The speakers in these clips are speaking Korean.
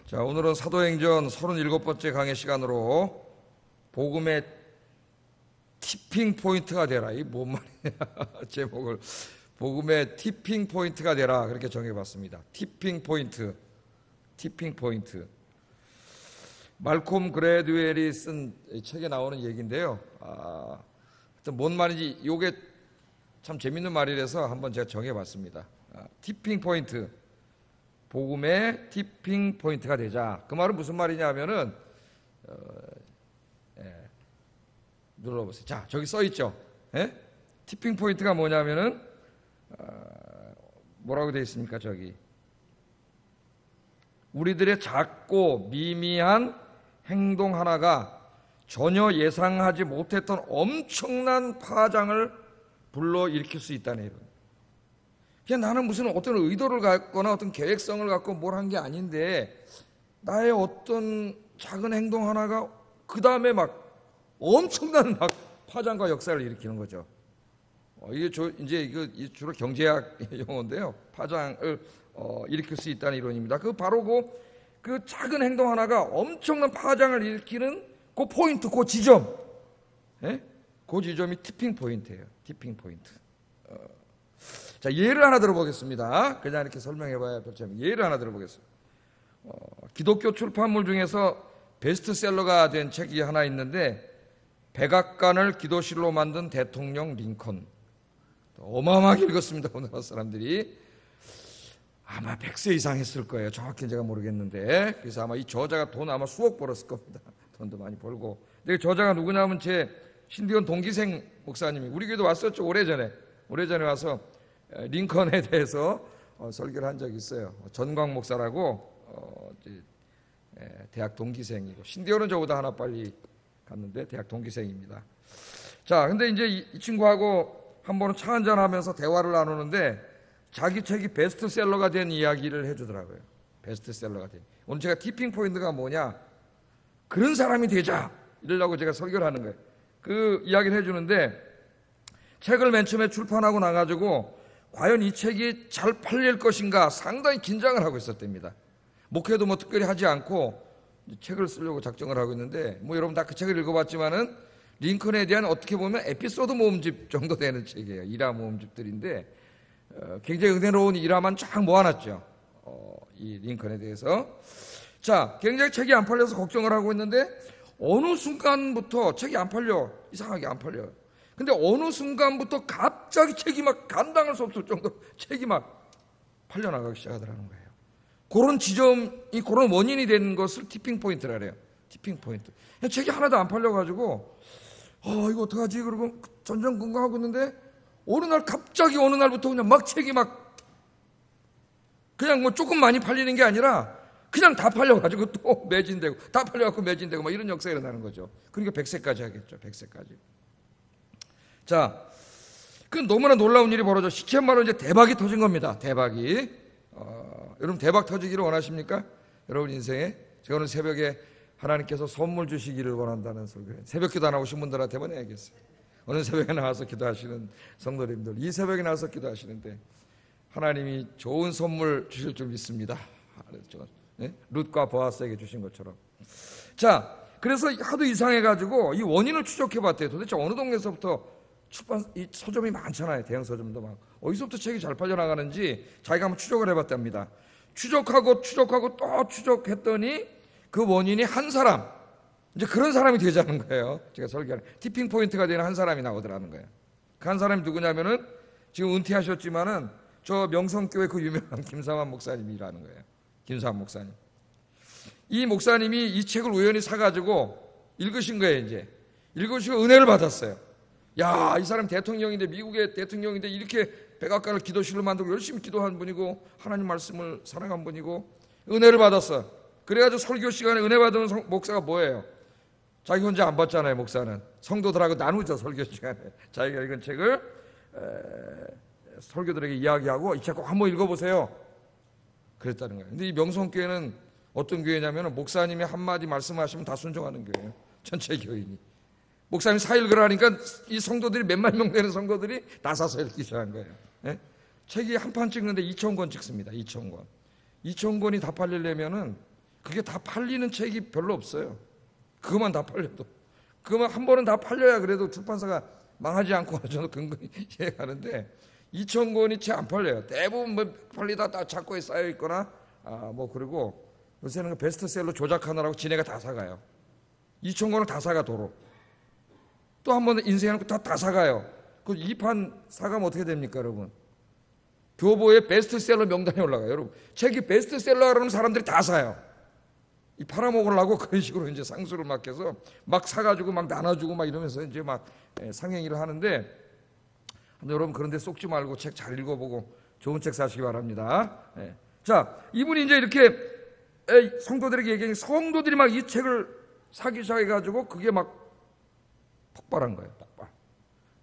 자, 오늘은 사도행전 37번째 강의 시간으로 복음의 티핑 포인트가 되라. 이 뭔 말이냐. 제목을 복음의 티핑 포인트가 되라 그렇게 정해봤습니다. 티핑 포인트. 말콤 그레드웰이 쓴 책에 나오는 얘기인데요. 하여튼 뭔 말인지 이게 참 재밌는 말이라서 한번 제가 정해봤습니다. 티핑 포인트. 복음의 티핑 포인트가 되자. 그 말은 무슨 말이냐 하면은 눌러보세요. 자, 저기 써있죠. 티핑 포인트가 뭐냐면은 뭐라고 되어 있습니까? 저기 우리들의 작고 미미한 행동 하나가 전혀 예상하지 못했던 엄청난 파장을 불러일으킬 수 있다는 이런. 그냥 나는 무슨 어떤 의도를 갖거나 어떤 계획성을 갖고 뭘 한 게 아닌데 나의 어떤 작은 행동 하나가 그 다음에 막 엄청난 막 파장과 역사를 일으키는 거죠. 이게 이제 이거 주로 경제학 용어인데요. 파장을 일으킬 수 있다는 이론입니다. 그 바로 그 작은 행동 하나가 엄청난 파장을 일으키는 그 포인트, 그 지점, 그 지점이 티핑 포인트예요. 티핑 포인트. 자, 예를 하나 들어보겠습니다. 그냥 이렇게 설명해봐야 별로 예를 하나 들어보겠습니다. 기독교 출판물 중에서 베스트셀러가 된 책이 하나 있는데 백악관을 기도실로 만든 대통령 링컨. 어마어마하게 읽었습니다. 우리나라 사람들이. 아마 100세 이상 했을 거예요. 정확히 제가 모르겠는데. 그래서 아마 이 저자가 돈 아마 수억 벌었을 겁니다. 돈도 많이 벌고. 근데 저자가 누구냐면 제 신디온 동기생 목사님이 우리 교회도 왔었죠. 오래전에 와서 링컨에 대해서 설교를 한 적이 있어요. 전광 목사라고 대학 동기생이고 신디온은 저보다 하나 빨리 갔는데 대학 동기생입니다. 자, 근데 이제 이 친구하고 한 번은 차 한잔 하면서 대화를 나누는데 자기 책이 베스트셀러가 된 이야기를 해주더라고요. 베스트셀러가 된. 오늘 제가 티핑 포인트가 뭐냐? 그런 사람이 되자 이러려고 제가 설교를 하는 거예요. 그 이야기를 해주는데 책을 맨 처음에 출판하고 나가지고 과연 이 책이 잘 팔릴 것인가 상당히 긴장을 하고 있었답니다. 목회도 뭐 특별히 하지 않고 책을 쓰려고 작정을 하고 있는데 뭐 여러분 다 그 책을 읽어봤지만은 링컨에 대한 어떻게 보면 에피소드 모음집 정도 되는 책이에요. 일화 모음집들인데 굉장히 은혜로운 일화만 쫙 모아놨죠. 이 링컨에 대해서. 자, 굉장히 책이 안 팔려서 걱정을 하고 있는데 어느 순간부터 책이 안 팔려. 이상하게 안 팔려요. 근데 어느 순간부터 갑자기 책이 막 감당할 수 없을 정도로 책이 막 팔려나가기 시작하더라는 거예요. 그런 지점이, 그런 원인이 되는 것을 티핑 포인트라 그래요. 티핑 포인트. 책이 하나도 안 팔려가지고, 이거 어떡하지? 그러고 전전긍긍하고 있는데, 갑자기 어느 날부터 그냥 막 책이 그냥 뭐 조금 많이 팔리는 게 아니라, 그냥 다 팔려가지고 또 매진되고, 다 팔려갖고 매진되고, 막 이런 역사가 일어나는 거죠. 그러니까 100세까지 하겠죠. 100세까지. 자, 그 너무나 놀라운 일이 벌어져. 시체말로 이제 대박이 터진 겁니다. 대박이. 여러분 대박 터지기를 원하십니까? 여러분 인생에. 제가 오늘 새벽에 하나님께서 선물 주시기를 원한다는 소리를 새벽기도 안 오신 분들한테만 해야겠어요. 오늘 새벽에 나와서 기도하시는 성도님들, 이 새벽에 나와서 기도하시는데 하나님이 좋은 선물 주실 줄 믿습니다. 룻과 보아스에게 주신 것처럼. 자, 그래서 하도 이상해가지고 이 원인을 추적해봤대요. 도대체 어느 동네에서부터 이 서점이 많잖아요. 대형 서점도 많고. 어디서부터 책이 잘 팔려나가는지 자기가 한번 추적을 해봤답니다. 추적하고 또 추적했더니 그 원인이 한 사람, 이제 그런 사람이 되자는 거예요. 제가 설교하는 티핑 포인트가 되는 한 사람이 나오더라는 거예요. 그 한 사람이 누구냐면은 지금 은퇴하셨지만은 저 명성교회 그 유명한 김삼환 목사님이라는 거예요. 김삼환 목사님. 이 목사님이 이 책을 우연히 사가지고 읽으신 거예요. 이제 읽으시고 은혜를 받았어요. 야, 이 사람 대통령인데, 미국의 대통령인데 이렇게 백악관을 기도실로 만들고 열심히 기도한 분이고 하나님 말씀을 사랑한 분이고 은혜를 받았어. 그래가지고 설교 시간에 은혜 받은 목사가 뭐예요? 자기 혼자 안 받잖아요. 목사는 성도들하고 나누죠. 설교 시간에 자기가 읽은 책을 설교들에게 이야기하고 이 책 꼭 한번 읽어보세요 그랬다는 거예요. 근데 이 명성교회는 어떤 교회냐면 목사님이 한마디 말씀하시면 다 순종하는 교회예요. 전체 교인이. 목사님 4일 그러니까 이 성도들이 몇만 명 되는 성도들이 다 사서 읽기 시작한 거예요. 책이 한 판 찍는데 2,000권 찍습니다. 2,000권. 2,000권이 다 팔리려면은 그게 다 팔리는 책이 별로 없어요. 그것만 다 팔려도. 그것만 한 번은 다 팔려야 그래도 출판사가 망하지 않고 저는 근근히 이해가는데 2,000권이 채 안 팔려요. 대부분 뭐 팔리다 다 창고에 쌓여 있거나 뭐 그리고 요새는 그 베스트셀러 조작하느라고 지네가 다 사가요. 2,000권을 다 사가 도로. 또 한 번 인쇄해놓고 다 사가요. 그 2판 사가면 어떻게 됩니까, 여러분? 교보에 베스트셀러 명단에 올라가요. 여러분, 책이 베스트셀러 그러면 사람들이 다 사요. 이 팔아먹으려고 그런 식으로 이제 상수를 막 해서 막 사가지고 막 나눠주고 막 이러면서 이제 막 상행위를 하는데, 여러분 그런데 쏙지 말고 책 잘 읽어보고 좋은 책 사시기 바랍니다. 자, 이분이 이제 이렇게 성도들에게 얘기하니 성도들이 막 이 책을 사기 시작해가지고 그게 막 폭발한 거예요. 폭발.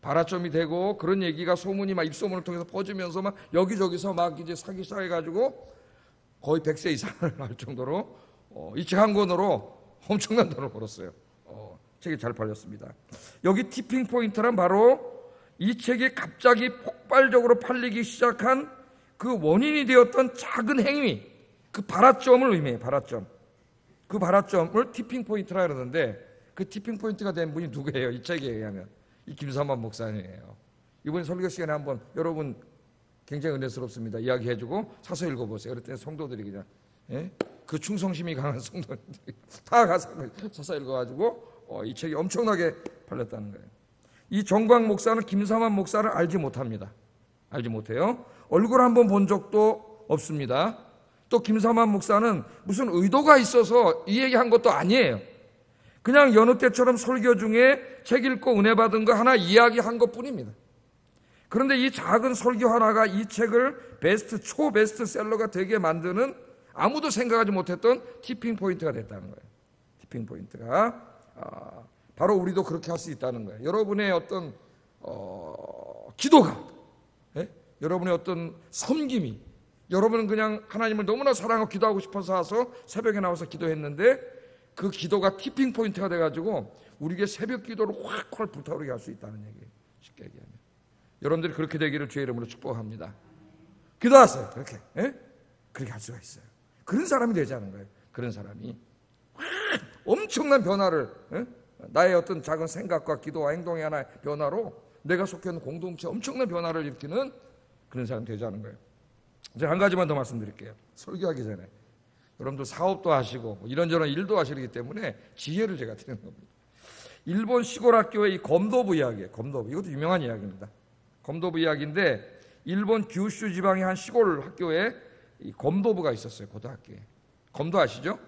발화점이 되고 그런 얘기가 소문이 막 입소문을 통해서 퍼지면서 막 여기저기서 막 이제 사기 시작해가지고 거의 100세 이상을 할 정도로 이 책 한 권으로 엄청난 돈을 벌었어요. 책이 잘 팔렸습니다. 여기 티핑 포인트란 바로 이 책이 갑자기 폭발적으로 팔리기 시작한 그 원인이 되었던 작은 행위, 그 발화점을 의미해요. 발화점. 그 발화점을 티핑 포인트라 그러는데 그 티핑 포인트가 된 분이 누구예요? 이 책에 의하면 이 김삼환 목사님이에요. 이번 설교 시간에 한번 여러분 굉장히 은혜스럽습니다. 이야기해주고 사서 읽어보세요. 그랬더니 성도들이 그냥 그 충성심이 강한 성도들이 다 가서 사서 읽어가지고 이 책이 엄청나게 팔렸다는 거예요. 이 정광 목사는 김삼환 목사를 알지 못합니다. 알지 못해요. 얼굴 한번 본 적도 없습니다. 또 김삼환 목사는 무슨 의도가 있어서 이 얘기한 것도 아니에요. 그냥 여느 때처럼 설교 중에 책 읽고 은혜 받은 거 하나 이야기한 것뿐입니다. 그런데 이 작은 설교 하나가 이 책을 초베스트셀러가 되게 만드는 아무도 생각하지 못했던 티핑 포인트가 됐다는 거예요. 티핑 포인트가 바로 우리도 그렇게 할 수 있다는 거예요. 여러분의 어떤 기도가, 여러분의 어떤 섬김이, 여러분은 그냥 하나님을 너무나 사랑하고 기도하고 싶어서 와서 새벽에 나와서 기도했는데 그 기도가 티핑 포인트가 돼가지고 우리에게 새벽 기도를 확 불타오르게 할 수 있다는 얘기예요. 쉽게 얘기하면 여러분들이 그렇게 되기를 주의 이름으로 축복합니다. 기도하세요. 그렇게 할 수가 있어요. 그런 사람이 되자는 거예요. 그런 사람이 엄청난 변화를, 나의 어떤 작은 생각과 기도와 행동의 하나의 변화로 내가 속해 있는 공동체 엄청난 변화를 일으키는 그런 사람이 되자는 거예요. 이제 한 가지만 더 말씀드릴게요. 설교하기 전에 여러분들 사업도 하시고 이런저런 일도 하시기 때문에 지혜를 제가 드리는 겁니다. 일본 시골 학교의 이 검도부 이야기예요. 검도부. 이것도 유명한 이야기입니다. 검도부 이야기인데 일본 규슈 지방의 한 시골 학교에 이 검도부가 있었어요. 고등학교에. 검도 아시죠?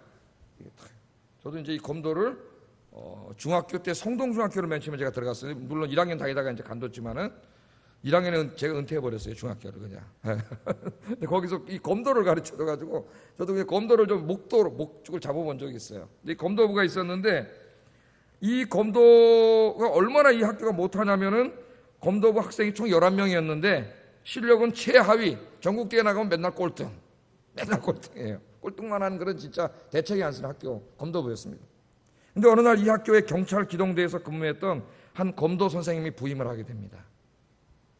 저도 이제 이 검도를 중학교 때 성동중학교를 맨 처음에 제가 들어갔어요. 물론 1학년 다니다가 이제 간뒀지만은 1학년은 제가 은퇴해버렸어요. 중학교를 그냥. 근데 거기서 이 검도를 가르쳐줘가지고 저도 그냥 검도를 좀 목적을 잡아본 적이 있어요. 근데 이 검도부가 있었는데 이 검도가 얼마나 이 학교가 못하냐면은 검도부 학생이 총 11명이었는데 실력은 최하위, 전국대회 나가면 맨날 꼴등. 맨날 꼴등이에요. 꼴등만 하는 그런 진짜 대책이 안 쓰는 학교 검도부였습니다. 근데 어느 날 이 학교에 경찰 기동대에서 근무했던 한 검도 선생님이 부임을 하게 됩니다.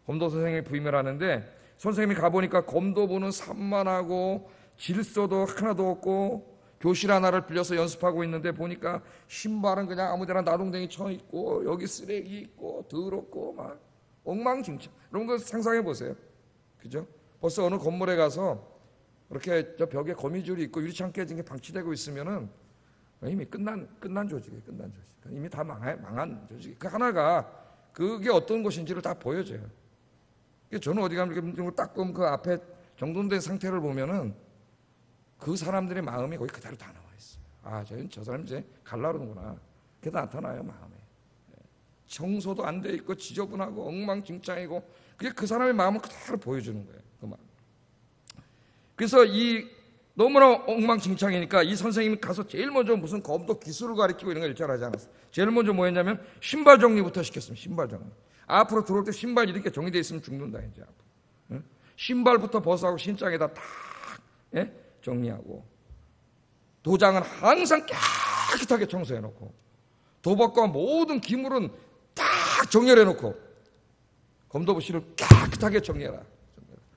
검도 선생님이 부임을 하는데 선생님이 가보니까 검도부는 산만하고 질서도 하나도 없고 교실 하나를 빌려서 연습하고 있는데 보니까 신발은 그냥 아무데나 나동댕이 쳐있고 여기 쓰레기 있고 더럽고 막 엉망진창. 이런 거 상상해 보세요. 그죠? 벌써 어느 건물에 가서 이렇게 저 벽에 거미줄이 있고 유리창 깨진 게 방치되고 있으면은 이미 끝난 조직이에요. 끝난 조직. 이미 다 망한 조직. 그 하나가 그게 어떤 것인지를 다 보여줘요. 저는 어디 가면 이렇게 딱 보면 그 앞에 정돈된 상태를 보면은 그 사람들의 마음이 거기 그대로 다 나와 있어요. 저 사람 이제 갈라르는구나. 그게 다 나타나요, 마음에. 청소도 안 돼 있고 지저분하고 엉망진창이고 그게 그 사람의 마음을 그대로 보여주는 거예요. 그 마음. 그래서 이 너무나 엉망진창이니까 이 선생님이 가서 제일 먼저 무슨 검도 기술을 가르치고 이런 걸 일절하지 않았어요. 제일 먼저 뭐 했냐면 신발 정리부터 시켰습니다. 신발 정리. 앞으로 들어올 때 신발 이렇게 정리되어 있으면 죽는다 이제. 신발부터 벗어하고 신장에다 탁 정리하고 도장은 항상 깨끗하게 청소해놓고 도박과 모든 기물은 딱 정렬해놓고 검도부실을 깨끗하게 정리해라.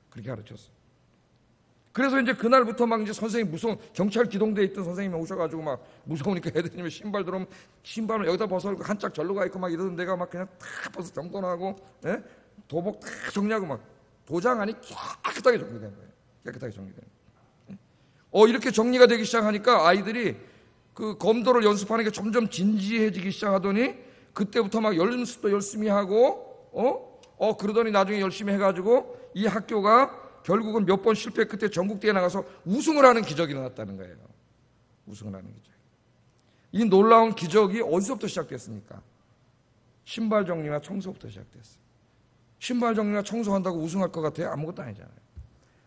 그렇게 가르쳤어. 그래서 이제 그날부터 막 이제 선생님 무서운 경찰 기동대에 있던 선생님이 오셔가지고 막 무서우니까 애들이 신발 들어오면 신발을 여기다 벗어놓고 한 짝 절로 가 있고 막 이러던 데가 막 그냥 탁 벗어 정돈하고, 예? 도복 탁 정리하고 막 도장 안이 깨끗하게 정리된 거예요. 깨끗하게 정리된 거예요. 이렇게 정리가 되기 시작하니까 아이들이 그 검도를 연습하는 게 점점 진지해지기 시작하더니 그때부터 막 연습도 열심히 하고 그러더니 나중에 열심히 해가지고 이 학교가 결국은 몇 번 실패 끝에 전국대회에 나가서 우승을 하는 기적이 일어났다는 거예요. 우승을 하는 기적. 이 놀라운 기적이 어디서부터 시작됐습니까? 신발 정리와 청소부터 시작됐어요. 신발 정리와 청소한다고 우승할 것 같아요? 아무것도 아니잖아요.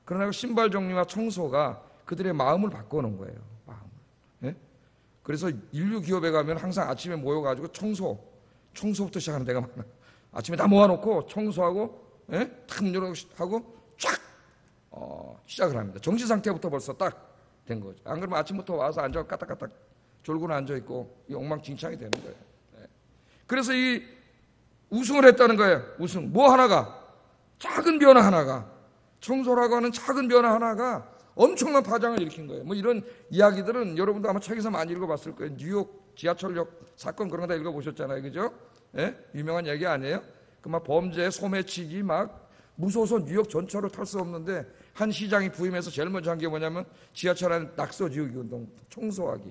그러나 그 신발 정리와 청소가 그들의 마음을 바꿔놓은 거예요. 마음을. 예? 그래서 인류 기업에 가면 항상 아침에 모여가지고 청소부터 시작하는 데가 많아요. 아침에 다 모아놓고 청소하고, 예? 탁 열어하고 쫙 시작을 합니다. 정신 상태부터 벌써 딱 된 거죠. 안 그러면 아침부터 와서 앉아 까딱까딱 졸고는 앉아 있고 엉망진창이 되는 거예요. 예. 그래서 이 우승을 했다는 거예요. 우승. 뭐 하나가, 작은 변화 하나가, 청소라고 하는 작은 변화 하나가 엄청난 파장을 일으킨 거예요. 뭐 이런 이야기들은 여러분도 아마 책에서 많이 읽어봤을 거예요. 뉴욕 지하철역 사건 그런 거 다 읽어보셨잖아요. 그죠? 예? 유명한 얘기 아니에요? 그 막 범죄, 소매치기 막 무서워서 뉴욕 전철을 탈 수 없는데 한 시장이 부임해서 제일 먼저 한 게 뭐냐면 지하철 안에 낙서 지우기 운동, 청소하기.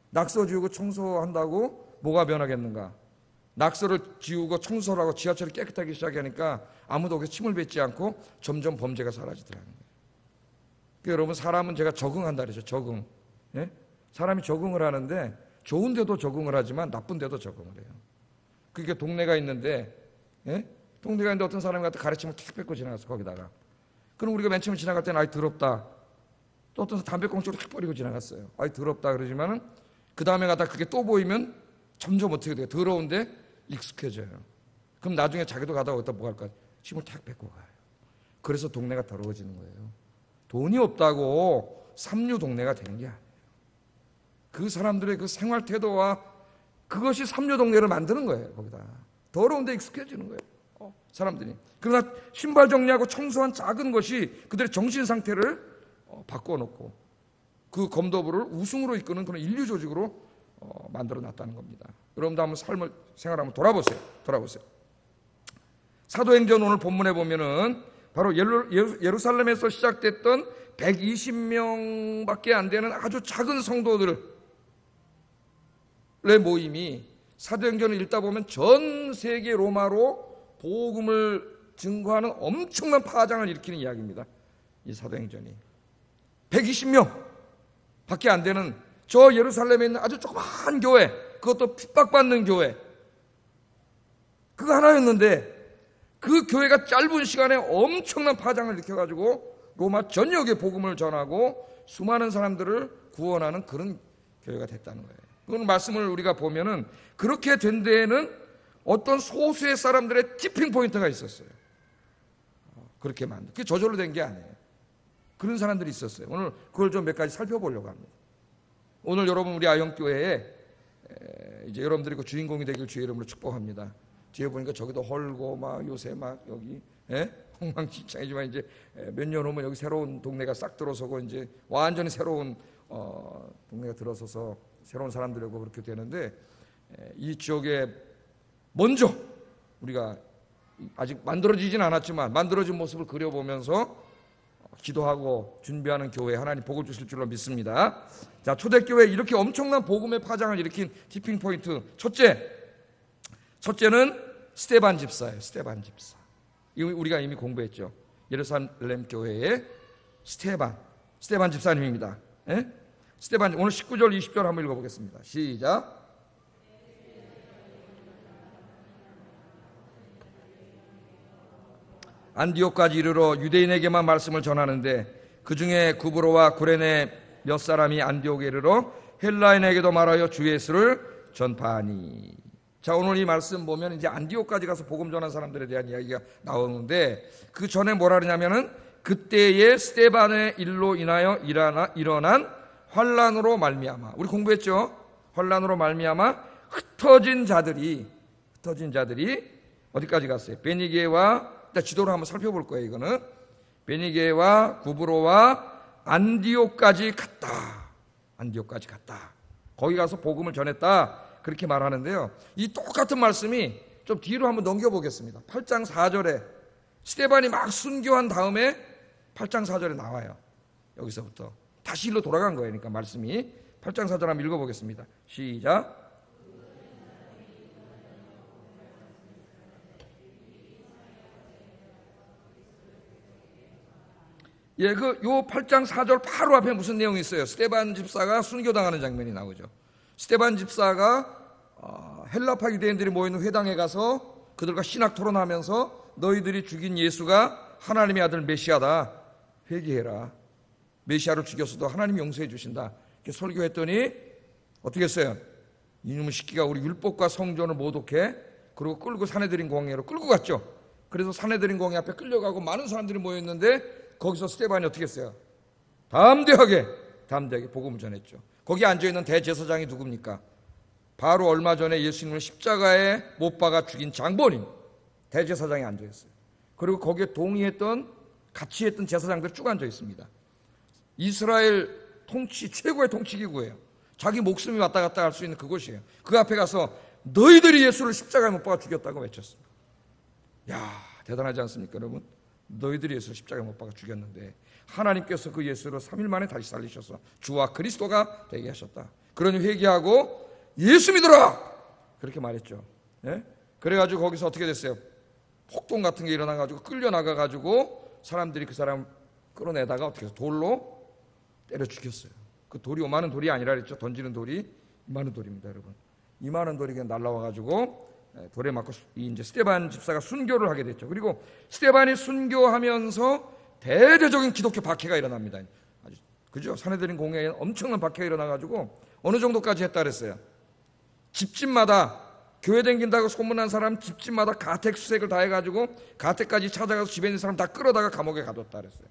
낙서 지우고 청소한다고 뭐가 변하겠는가? 낙서를 지우고 청소를 하고 지하철이 깨끗하게 시작하니까 아무도 거기에 침을 뱉지 않고 점점 범죄가 사라지더라는 거예요. 그러니까 여러분, 사람은 제가 적응한다 그러죠. 적응. 예? 사람이 적응을 하는데 좋은 데도 적응을 하지만 나쁜 데도 적응을 해요. 그게 동네가 있는데, 예? 동네가 있는데 어떤 사람이 갖다 가르침을 탁 뺏고 지나갔어, 거기다가. 그럼 우리가 맨 처음에 지나갈 때는 아이 더럽다. 또 어떤 담배꽁초를 탁 버리고 지나갔어요. 아이 더럽다 그러지만은 그 다음에 가다 그게 또 보이면 점점 어떻게 돼요? 더러운데 익숙해져요. 그럼 나중에 자기도 가다가 어디다 뭐 할까? 침을 탁 뺏고 가요. 그래서 동네가 더러워지는 거예요. 돈이 없다고 삼류 동네가 되는 게 아니에요. 그 사람들의 그 생활 태도와 그것이 삼류 동네를 만드는 거예요. 거기다 더러운데 익숙해지는 거예요. 사람들이. 그러나 신발 정리하고 청소한 작은 것이 그들의 정신 상태를 바꿔놓고 그 검도부를 우승으로 이끄는 그런 인류 조직으로 만들어 놨다는 겁니다. 여러분도 한번 생활 한번 돌아보세요. 사도행전 오늘 본문에 보면은 바로 예루살렘에서 시작됐던 120명밖에 안 되는 아주 작은 성도들의 모임이 사도행전을 읽다 보면 전 세계 로마로 복음을 증거하는 엄청난 파장을 일으키는 이야기입니다. 이 사도행전이 120명 밖에 안 되는 저 예루살렘에 있는 아주 조그마한 교회, 그것도 핍박받는 교회, 그거 하나였는데 그 교회가 짧은 시간에 엄청난 파장을 일으켜가지고 로마 전역에 복음을 전하고 수많은 사람들을 구원하는 그런 교회가 됐다는 거예요. 그런 말씀을 우리가 보면은 그렇게 된 데에는 어떤 소수의 사람들의 티핑 포인트가 있었어요. 그렇게 그게 저절로 된 게 아니에요. 그런 사람들이 있었어요. 오늘 그걸 좀 몇 가지 살펴보려고 합니다. 오늘 여러분 우리 아영교회에 이제 여러분들이 그 주인공이 되길 주의 이름으로 축복합니다. 뒤에 보니까 저기도 헐고 막 요새 막 여기 엉망진창이지만 이제 몇 년 후면 여기 새로운 동네가 싹 들어서고 이제 완전히 새로운 동네가 들어서서 새로운 사람들하고 그렇게 되는데 이 지역에 먼저 우리가 아직 만들어지진 않았지만 만들어진 모습을 그려보면서 기도하고 준비하는 교회 하나님 복을 주실 줄로 믿습니다. 자, 초대교회 이렇게 엄청난 복음의 파장을 일으킨 티핑 포인트 첫째는 스데반 집사예요. 스데반 집사. 이거 우리가 이미 공부했죠. 예루살렘 교회의 스데반 집사님입니다. 예? 스데반 오늘 19절 20절 한번 읽어보겠습니다. 시작. 안디옥까지 이르러 유대인에게만 말씀을 전하는데 그 중에 구브로와 구레네 몇 사람이 안디옥에 이르러 헬라인에게도 말하여 주 예수를 전파하니. 자, 오늘 이 말씀 보면 이제 안디옥까지 가서 복음 전한 사람들에 대한 이야기가 나오는데 그 전에 뭐라 그러냐면은 그때의 스데반의 일로 인하여 일어난 환란으로 말미암아. 우리 공부했죠? 환란으로 말미암아 흩어진 자들이 어디까지 갔어요? 베니게와 지도를 한번 살펴볼 거예요. 이거는 베니게와 구브로와 안디옥까지 갔다. 안디옥까지 갔다. 거기 가서 복음을 전했다. 그렇게 말하는데요. 이 똑같은 말씀이 좀 뒤로 한번 넘겨보겠습니다. 8장 4절에 스데반이 막 순교한 다음에 8장 4절에 나와요. 여기서부터 다시 일로 돌아간 거예요. 그러니까 말씀이 8장 4절 한번 읽어보겠습니다. 시작. 예, 요 8장 4절 바로 앞에 무슨 내용이 있어요? 스데반 집사가 순교당하는 장면이 나오죠. 스데반 집사가 헬라파 유대인들이 모이는 회당에 가서 그들과 신학 토론하면서 너희들이 죽인 예수가 하나님의 아들 메시아다. 회개해라. 메시아를 죽였어도 하나님이 용서해 주신다. 이렇게 설교했더니 어떻게 했어요? 이놈의 새끼가 우리 율법과 성전을 모독해. 그리고 끌고 사내들인 공회로 끌고 갔죠. 그래서 사내들인 공회 앞에 끌려가고 많은 사람들이 모였는데 거기서 스데반이 어떻게 했어요? 담대하게 복음을 전했죠. 거기 앉아있는 대제사장이 누굽니까? 바로 얼마 전에 예수님을 십자가에 못 박아 죽인 장본인 대제사장이 앉아있어요. 그리고 거기에 동의했던 같이 했던 제사장들 쭉 앉아있습니다. 이스라엘 통치 최고의 통치기구예요. 자기 목숨이 왔다 갔다 할 수 있는 그곳이에요. 그 앞에 가서 너희들이 예수를 십자가에 못 박아 죽였다고 외쳤습니다. 야, 대단하지 않습니까 여러분? 너희들이 예수를 십자가에 못 박아 죽였는데 하나님께서 그 예수를 3일 만에 다시 살리셔서 주와 그리스도가 되게 하셨다. 그러니 회개하고 예수 믿어라! 그렇게 말했죠. 예? 그래가지고 거기서 어떻게 됐어요? 폭동 같은 게 일어나가지고 끌려나가가지고 사람들이 그 사람 끌어내다가 어떻게 해서 돌로 때려 죽였어요. 그 돌이 오만한 돌이 아니라 그랬죠. 던지는 돌이 이만한 돌입니다, 여러분. 이만한 돌이 그냥 날라와가지고 돌에 맞고 이제 스데반 집사가 순교를 하게 됐죠. 그리고 스데반이 순교하면서 대대적인 기독교 박해가 일어납니다. 아주 그죠? 사내들인 공회에 엄청난 박해가 일어나가지고 어느 정도까지 했다 그랬어요. 집집마다 교회 댕긴다고 소문난 사람 집집마다 가택 수색을 다 해가지고 가택까지 찾아가서 집에 있는 사람 다 끌어다가 감옥에 가뒀다 그랬어요.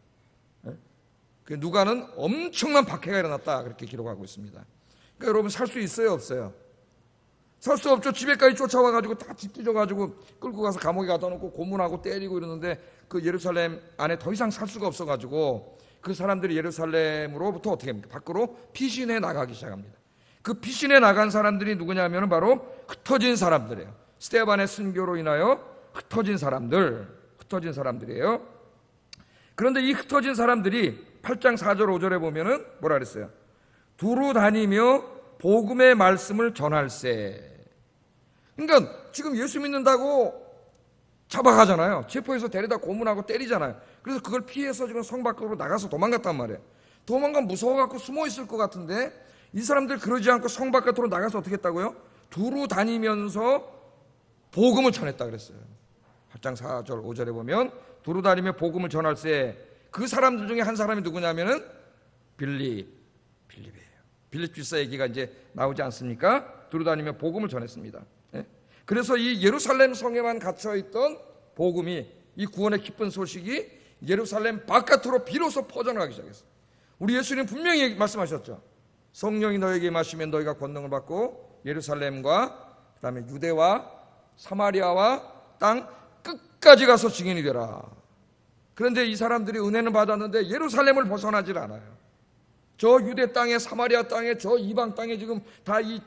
그 누가는 엄청난 박해가 일어났다 그렇게 기록하고 있습니다. 그러니까 여러분 살 수 있어요, 없어요? 살 수 없죠. 집에까지 쫓아와가지고 다 집뒤져가지고 끌고 가서 감옥에 가둬놓고 고문하고 때리고 이러는데 그 예루살렘 안에 더 이상 살 수가 없어가지고 그 사람들이 예루살렘으로부터 어떻게 합니까? 밖으로 피신해 나가기 시작합니다. 그 피신해 나간 사람들이 누구냐면 바로 흩어진 사람들이에요. 스데반의 순교로 인하여 흩어진 사람들이에요. 그런데 이 흩어진 사람들이 8장 4절 5절에 보면은 뭐라 그랬어요? 두루 다니며 복음의 말씀을 전할세. 그러니까 지금 예수 믿는다고 잡아가잖아요. 체포해서 데려다 고문하고 때리잖아요. 그래서 그걸 피해서 지금 성 밖으로 나가서 도망갔단 말이에요. 도망가면 무서워갖고 숨어 있을 것 같은데 이 사람들 그러지 않고 성 바깥으로 나가서 어떻게 했다고요? 두루 다니면서 복음을 전했다 그랬어요. 8장 4절 5절에 보면 두루 다니며 복음을 전할세. 그 사람들 중에 한 사람이 누구냐면은 빌립이에요. 빌립 집사 얘기가 이제 나오지 않습니까? 두루 다니며 복음을 전했습니다. 예? 그래서 이 예루살렘 성에만 갇혀있던 복음이 이 구원의 기쁜 소식이 예루살렘 바깥으로 비로소 퍼져나가기 시작했어요. 우리 예수님 분명히 말씀하셨죠. 성령이 너에게 임하시면 너희가 권능을 받고 예루살렘과 그다음에 유대와 사마리아와 땅 끝까지 가서 증인이 되라. 그런데 이 사람들이 은혜는 받았는데 예루살렘을 벗어나질 않아요. 저 유대 땅에 사마리아 땅에 저 이방 땅에 지금 다 이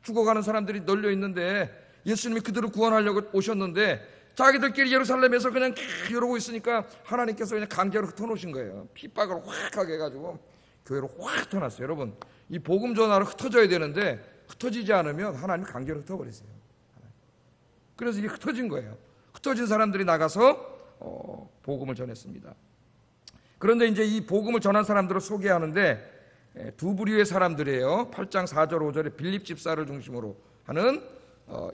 죽어가는 사람들이 널려 있는데 예수님이 그들을 구원하려고 오셨는데 자기들끼리 예루살렘에서 그냥 이러고 있으니까 하나님께서 그냥 강제로 흩어놓으신 거예요. 핍박을 확 하게 해가지고 교회로 확 흩어놨어요. 여러분 이 복음 전하로 흩어져야 되는데 흩어지지 않으면 하나님이 강제로 흩어버리세요. 그래서 이게 흩어진 거예요. 흩어진 사람들이 나가서 복음을 전했습니다. 그런데 이제 이 복음을 전한 사람들을 소개하는데 두 부류의 사람들이에요. 8장 4절 5절에 빌립 집사를 중심으로 하는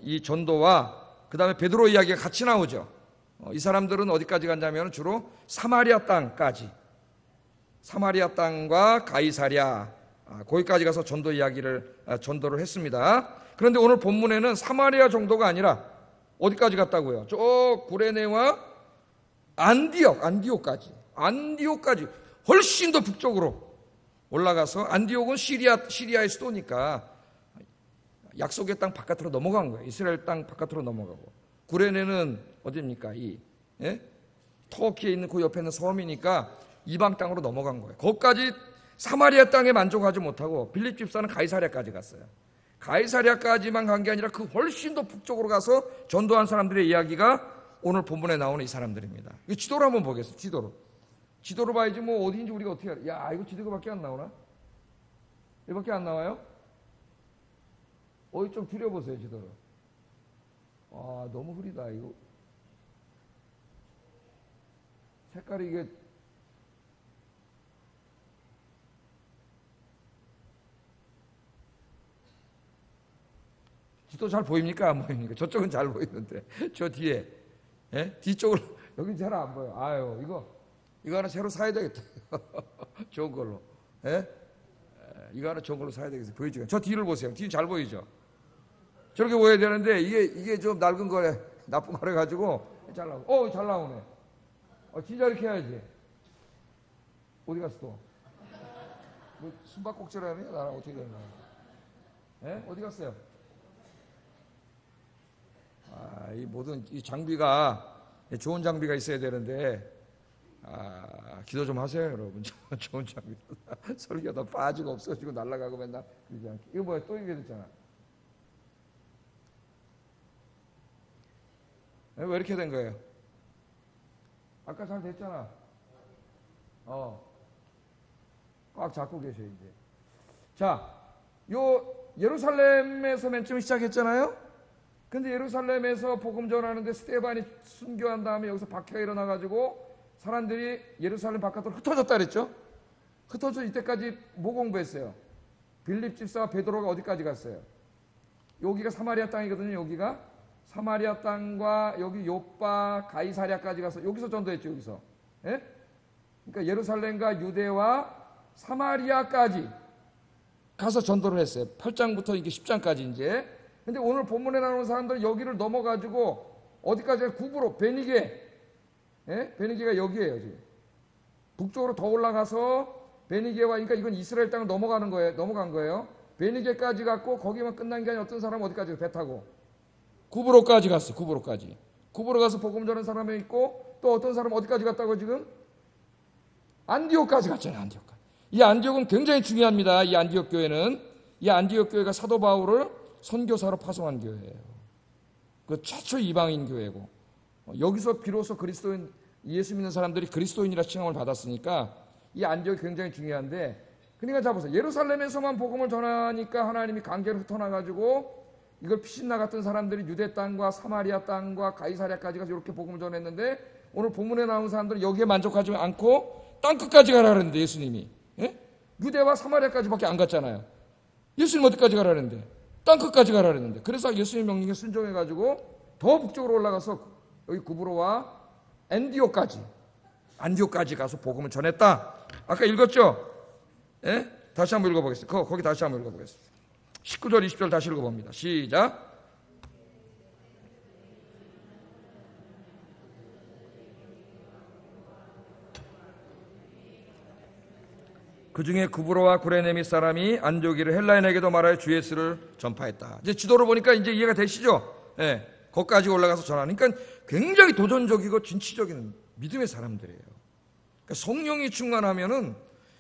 이 전도와 그 다음에 베드로 이야기가 같이 나오죠. 이 사람들은 어디까지 갔냐면 주로 사마리아 땅까지, 사마리아 땅과 가이사랴 거기까지 가서 전도를 했습니다. 그런데 오늘 본문에는 사마리아 정도가 아니라 어디까지 갔다고요? 저 구레네와 안디옥까지 훨씬 더 북쪽으로 올라가서 안디옥은 시리아의 수도니까 약속의 땅 바깥으로 넘어간 거예요. 이스라엘 땅 바깥으로 넘어가고 구레네는 어디입니까? 터키에 있는 그 옆에 있는 섬이니까 이방 땅으로 넘어간 거예요. 거기까지 사마리아 땅에 만족하지 못하고 빌립 집사는 가이사랴까지 갔어요. 가이사랴까지만 간 게 아니라 그 훨씬 더 북쪽으로 가서 전도한 사람들의 이야기가 오늘 본문에 나오는 이 사람들입니다. 이 지도를 한번 보겠습니다. 지도로 봐야지 뭐 어디인지 우리가 어떻게 알아. 야, 이거 지도밖에 안 나오나? 이거밖에 안 나와요? 어디 좀 줄여보세요, 지도를. 아, 너무 흐리다 이거. 색깔이 이게 지도 잘 보입니까? 안 보입니까? 저쪽은 잘 보이는데 저 뒤에, 예? 뒤쪽을 여기 잘 안 보여. 아유, 이거 하나 새로 사야 되겠다. 좋은 걸로, 예? 이거 하나 좋은 걸로 사야 되겠어요. 보이죠? 저 뒤를 보세요. 뒤 잘 보이죠? 저렇게 보여야 되는데 이게 좀 낡은 거래, 나쁜 거래 가지고 잘 나오네. 잘 나오네. 진짜 이렇게 해야지. 어디 갔어 또? 뭐 숨바꼭질하네? 나랑 어떻게 되는 거야? 예? 어디 갔어요? 이 모든 이 장비가 좋은 장비가 있어야 되는데 기도 좀 하세요, 여러분. 좋은 장비. 설교다 빠지고 없어지고 날아가고 맨날 그러지 않게. 이거 뭐야? 또 이게 됐잖아. 왜 이렇게 된 거예요? 아까 잘 됐잖아. 꽉 잡고 계셔 이제. 자, 요 예루살렘에서 맨 처음 시작했잖아요. 근데 예루살렘에서 복음 전하는데 스데반이 순교한 다음에 여기서 박해가 일어나가지고 사람들이 예루살렘 바깥으로 흩어졌다 그랬죠. 흩어져 이때까지 뭐 공부했어요? 빌립 집사와 베드로가 어디까지 갔어요? 여기가 사마리아 땅이거든요. 여기가 사마리아 땅과 여기 요빠 가이사랴까지 가서 여기서 전도했죠. 여기서. 예? 그러니까 예루살렘과 유대와 사마리아까지 가서 전도를 했어요. 8장부터 이게 10장까지 이제. 근데 오늘 본문에 나오는 사람들은 여기를 넘어가지고 어디까지? 구브로, 베니게. 예? 베니게가 여기에요, 지금. 북쪽으로 더 올라가서 베니게와, 그러니까 이건 이스라엘 땅을 넘어간 거예요. 베니게까지 갔고, 거기만 끝난 게 아니라 어떤 사람은 어디까지 배 타고? 구브로까지 갔어, 구브로까지. 구브로 가서 복음 전하는 사람이 있고, 또 어떤 사람은 어디까지 갔다고 지금? 안디옥까지 갔잖아요, 안디옥까지. 이 안디옥은 굉장히 중요합니다. 이 안디옥 교회는. 이 안디옥 교회가 사도 바울을 선교사로 파송한 교회예요. 그 최초 이방인 교회고, 여기서 비로소 그리스도인, 예수 믿는 사람들이 그리스도인이라 칭함을 받았으니까 이 안디옥이 굉장히 중요한데, 그러니까 자 보세요. 예루살렘에서만 복음을 전하니까 하나님이 강제로 흩어나가지고 이걸 피신나 같은 사람들이 유대 땅과 사마리아 땅과 가이사랴까지 가서 이렇게 복음을 전했는데, 오늘 본문에 나온 사람들은 여기에 만족하지 않고 땅 끝까지 가라 그랬는데, 예수님이. 예? 유대와 사마리아까지밖에 안 갔잖아요. 예수님 어디까지 가라 그랬는데? 땅 끝까지 가라 그랬는데. 그래서 예수님 명령에 순종해가지고 더 북쪽으로 올라가서 여기 구브로와 안디옥까지 가서 복음을 전했다. 아까 읽었죠? 예? 다시 한번 읽어보겠습니다. 거기 다시 한번 읽어보겠습니다. 19절 20절 다시 읽어봅니다. 시작. 그 중에 구브로와 구레네미 사람이 안디옥이를 헬라인에게도 말하여 주 예수를 전파했다. 이제 지도를 보니까 이제 이해가 되시죠? 예, 거기까지 올라가서 전하는. 그러니까 굉장히 도전적이고 진취적인 믿음의 사람들이에요. 그러니까 성령이 충만하면은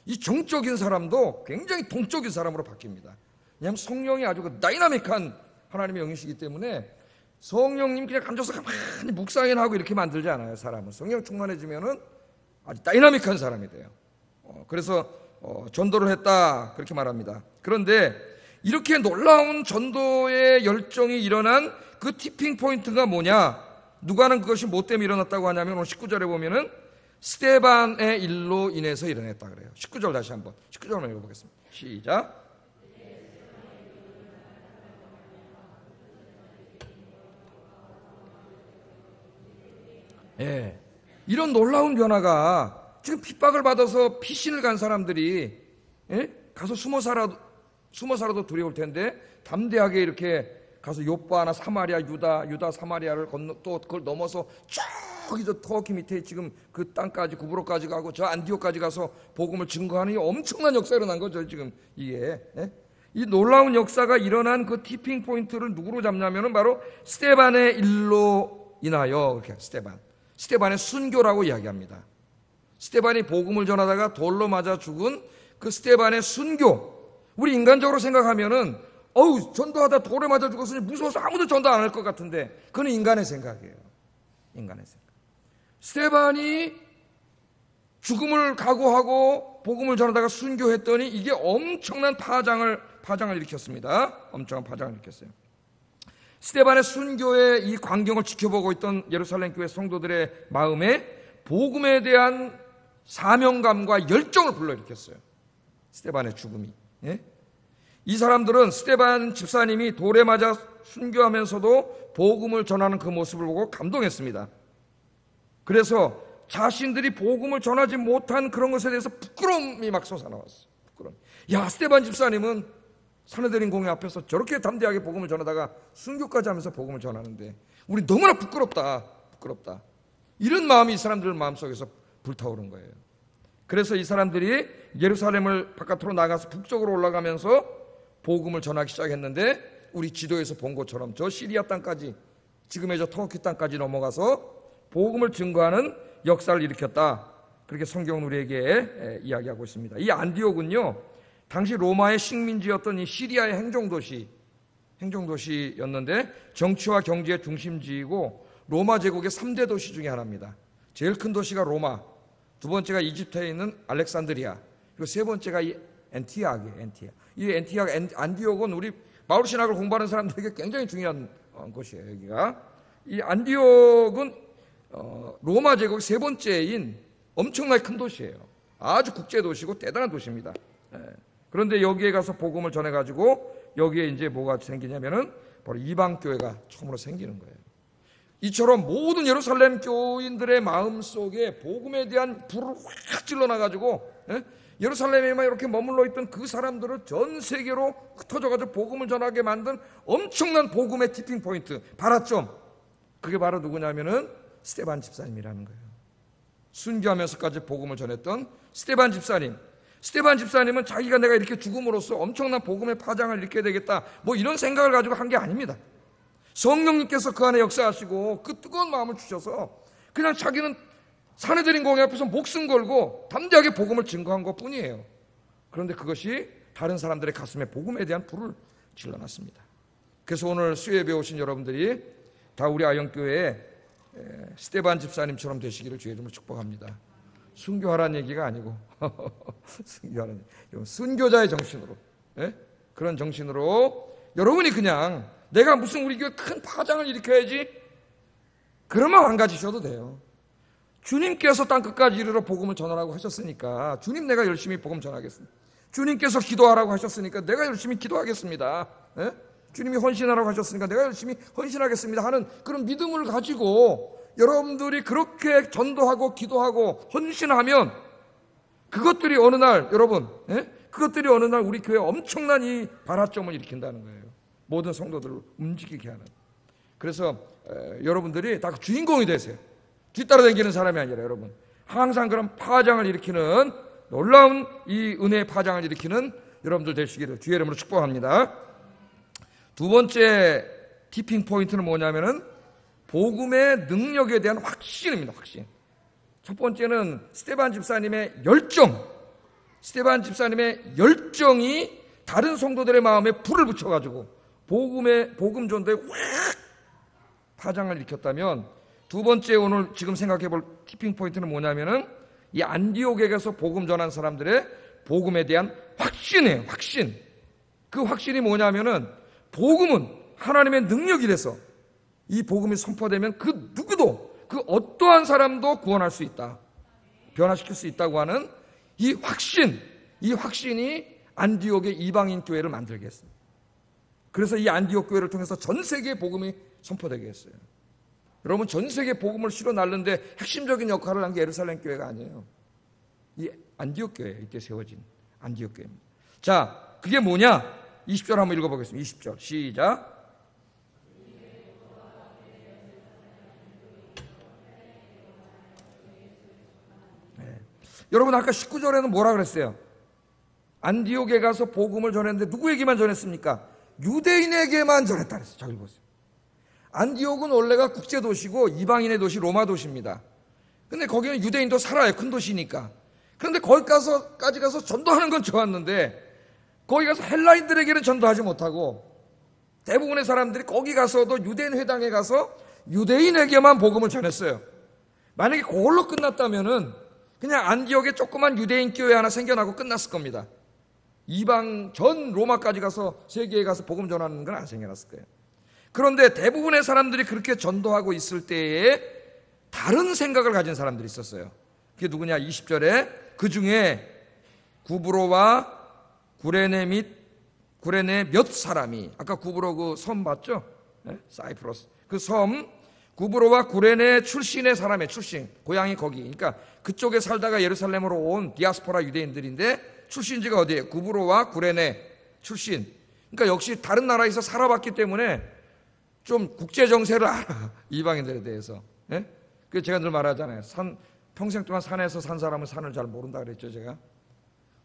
이 정적인 사람도 굉장히 동적인 사람으로 바뀝니다. 왜냐하면 성령이 아주 그 다이나믹한 하나님의 영이시기 때문에 성령님 그냥 앉아서 가만히 묵상이나 하고 이렇게 만들지 않아요. 사람은 성령 충만해지면은 아주 다이나믹한 사람이 돼요. 그래서 전도를 했다 그렇게 말합니다. 그런데 이렇게 놀라운 전도의 열정이 일어난 그 티핑 포인트가 뭐냐? 누가는 그것이 뭐 때문에 일어났다고 하냐면 오늘 19절에 보면은 스데반의 일로 인해서 일어났다 그래요. 19절 다시 한번 19절만 읽어보겠습니다. 시작. 예, 이런 놀라운 변화가 지금 핍박을 받아서 피신을 간 사람들이 가서 숨어 살아도 두려울 텐데 담대하게 이렇게 가서 요빠나 사마리아, 유다 사마리아를 건너 또 그걸 넘어서 저기 저 터키 밑에 지금 그 땅까지 구브로까지 가고 저 안디옥까지 가서 복음을 증거하는 이 엄청난 역사가 일어난 거죠. 지금 이게 이 놀라운 역사가 일어난 그 티핑 포인트를 누구로 잡냐면은 바로 스데반의 일로 인하여, 그렇게 스데반의 순교라고 이야기합니다. 스데반이 복음을 전하다가 돌로 맞아 죽은 그 스데반의 순교, 우리 인간적으로 생각하면은 전도하다 돌에 맞아 죽었으니 무서워서 아무도 전도 안 할 것 같은데, 그건 인간의 생각이에요. 인간의 생각. 스데반이 죽음을 각오하고 복음을 전하다가 순교했더니 이게 엄청난 파장을 일으켰습니다. 엄청난 파장을 일으켰어요. 스데반의 순교의 이 광경을 지켜보고 있던 예루살렘 교회 성도들의 마음에 복음에 대한 사명감과 열정을 불러일으켰어요. 스데반의 죽음이. 예? 이 사람들은 스데반 집사님이 돌에 맞아 순교하면서도 복음을 전하는 그 모습을 보고 감동했습니다. 그래서 자신들이 복음을 전하지 못한 그런 것에 대해서 부끄러움이 막 솟아나왔어요. 부끄러움. 야, 스데반 집사님은 사내들인 공회 앞에서 저렇게 담대하게 복음을 전하다가 순교까지 하면서 복음을 전하는데 우리 너무나 부끄럽다. 이런 마음이 이 사람들 마음속에서 불타오른 거예요. 그래서 이 사람들이 예루살렘을 바깥으로 나가서 북쪽으로 올라가면서 복음을 전하기 시작했는데, 우리 지도에서 본 것처럼 저 시리아 땅까지, 지금의 저 터키 땅까지 넘어가서 복음을 증거하는 역사를 일으켰다. 그렇게 성경은 우리에게 이야기하고 있습니다. 이 안디옥은요, 당시 로마의 식민지였던 이 시리아의 행정도시였는데 정치와 경제의 중심지이고 로마 제국의 3대 도시 중에 하나입니다. 제일 큰 도시가 로마, 두 번째가 이집트에 있는 알렉산드리아, 그리고 세 번째가 이 엔티아크예요. 이 안디옥은 우리 마을 신학을 공부하는 사람들에게 굉장히 중요한 곳이에요. 여기가 이 안디옥은 로마 제국의 세 번째인 엄청나게 큰 도시예요. 아주 국제 도시고 대단한 도시입니다. 그런데 여기에 가서 복음을 전해가지고 여기에 이제 뭐가 생기냐면은 바로 이방 교회가 처음으로 생기는 거예요. 이처럼 모든 예루살렘 교인들의 마음 속에 복음에 대한 불을 확 질러놔가지고 예루살렘에만 이렇게 머물러 있던 그 사람들을 전 세계로 흩어져가지고 복음을 전하게 만든 엄청난 복음의 티핑 포인트, 발화점, 그게 바로 누구냐면은 스데반 집사님이라는 거예요. 순교하면서까지 복음을 전했던 스데반 집사님. 스데반 집사님은 자기가 내가 이렇게 죽음으로써 엄청난 복음의 파장을 일으켜야 되겠다, 뭐 이런 생각을 가지고 한 게 아닙니다. 성령님께서 그 안에 역사하시고 그 뜨거운 마음을 주셔서 그냥 자기는 사내들인 공회 앞에서 목숨 걸고 담대하게 복음을 증거한 것 뿐이에요. 그런데 그것이 다른 사람들의 가슴에 복음에 대한 불을 질러놨습니다. 그래서 오늘 수요예배 오신 여러분들이 다 우리 아영교회에 스데반 집사님처럼 되시기를 주의 이름으로 축복합니다. 순교하라는 얘기가 아니고 순교하라는 얘기, 순교자의 정신으로, 그런 정신으로 여러분이 그냥 내가 무슨 우리 교회 큰 파장을 일으켜야지, 그러면 안 가지셔도 돼요. 주님께서 땅끝까지 이르러 복음을 전하라고 하셨으니까 주님 내가 열심히 복음 전하겠습니다. 주님께서 기도하라고 하셨으니까 내가 열심히 기도하겠습니다. 주님이 헌신하라고 하셨으니까 내가 열심히 헌신하겠습니다 하는 그런 믿음을 가지고 여러분들이 그렇게 전도하고 기도하고 헌신하면 그것들이 어느 날 그것들이 어느 날 우리 교회에 엄청난 이 발화점을 일으킨다는 거예요. 모든 성도들을 움직이게 하는. 그래서 여러분들이 다 주인공이 되세요. 뒤따라다니는 사람이 아니라 여러분 항상 그런 파장을 일으키는, 놀라운 이 은혜의 파장을 일으키는 여러분들 되시기를 주의 이름으로 축복합니다. 두 번째 티핑 포인트는 뭐냐면은 복음의 능력에 대한 확신입니다. 확신. 첫 번째는 스데반 집사님의 열정. 스데반 집사님의 열정이 다른 성도들의 마음에 불을 붙여가지고 복음 전도에 확 파장을 일으켰다면, 두 번째 오늘 지금 생각해 볼 티핑 포인트는 뭐냐면은 이 안디옥에 가서 복음 전한 사람들의 복음에 대한 확신이에요. 확신. 그 확신이 뭐냐면은 복음은 하나님의 능력이 돼서 이 복음이 선포되면 그 누구도, 그 어떠한 사람도 구원할 수 있다, 변화시킬 수 있다고 하는 이 확신이 안디옥의 이방인 교회를 만들게 했습니다. 그래서 이 안디옥 교회를 통해서 전 세계에 복음이 선포되게 했어요. 여러분, 전 세계에 복음을 실어 날르는데 핵심적인 역할을 한 게 예루살렘 교회가 아니에요. 이 안디옥 교회예요. 이때 세워진 안디옥 교회입니다. 자, 그게 뭐냐? 20절 한번 읽어보겠습니다. 20절 시작. 여러분, 아까 19절에는 뭐라 그랬어요? 안디옥에 가서 복음을 전했는데 누구에게만 전했습니까? 유대인에게만 전했다 그랬어요. 잘 읽었어요. 안디옥은 원래가 국제도시고 이방인의 도시, 로마 도시입니다. 근데 거기는 유대인도 살아요. 큰 도시니까. 그런데 거기까지 가서 전도하는 건 좋았는데 거기 가서 헬라인들에게는 전도하지 못하고 대부분의 사람들이 거기 가서도 유대인 회당에 가서 유대인에게만 복음을 전했어요. 만약에 그걸로 끝났다면은 그냥 안디옥에 조그만 유대인 교회 하나 생겨나고 끝났을 겁니다. 이방 전 로마까지 가서 세계에 가서 복음 전하는 건 안 생겨났을 거예요. 그런데 대부분의 사람들이 그렇게 전도하고 있을 때에 다른 생각을 가진 사람들이 있었어요. 그게 누구냐? 20절에 그 중에 구브로와 구레네 몇 사람이, 아까 구브로 그 섬 봤죠? 네? 사이프러스. 그 섬 구브로와 구레네 출신의 사람의 출신, 고향이 거기. 그러니까 그쪽에 살다가 예루살렘으로 온 디아스포라 유대인들인데 출신지가 어디예요? 구브로와 구레네 출신. 그러니까 역시 다른 나라에서 살아봤기 때문에 좀 국제 정세를 알아. 이방인들에 대해서. 네? 그 제가 늘 말하잖아요. 평생 동안 산에서 산 사람은 산을 잘 모른다 그랬죠, 제가.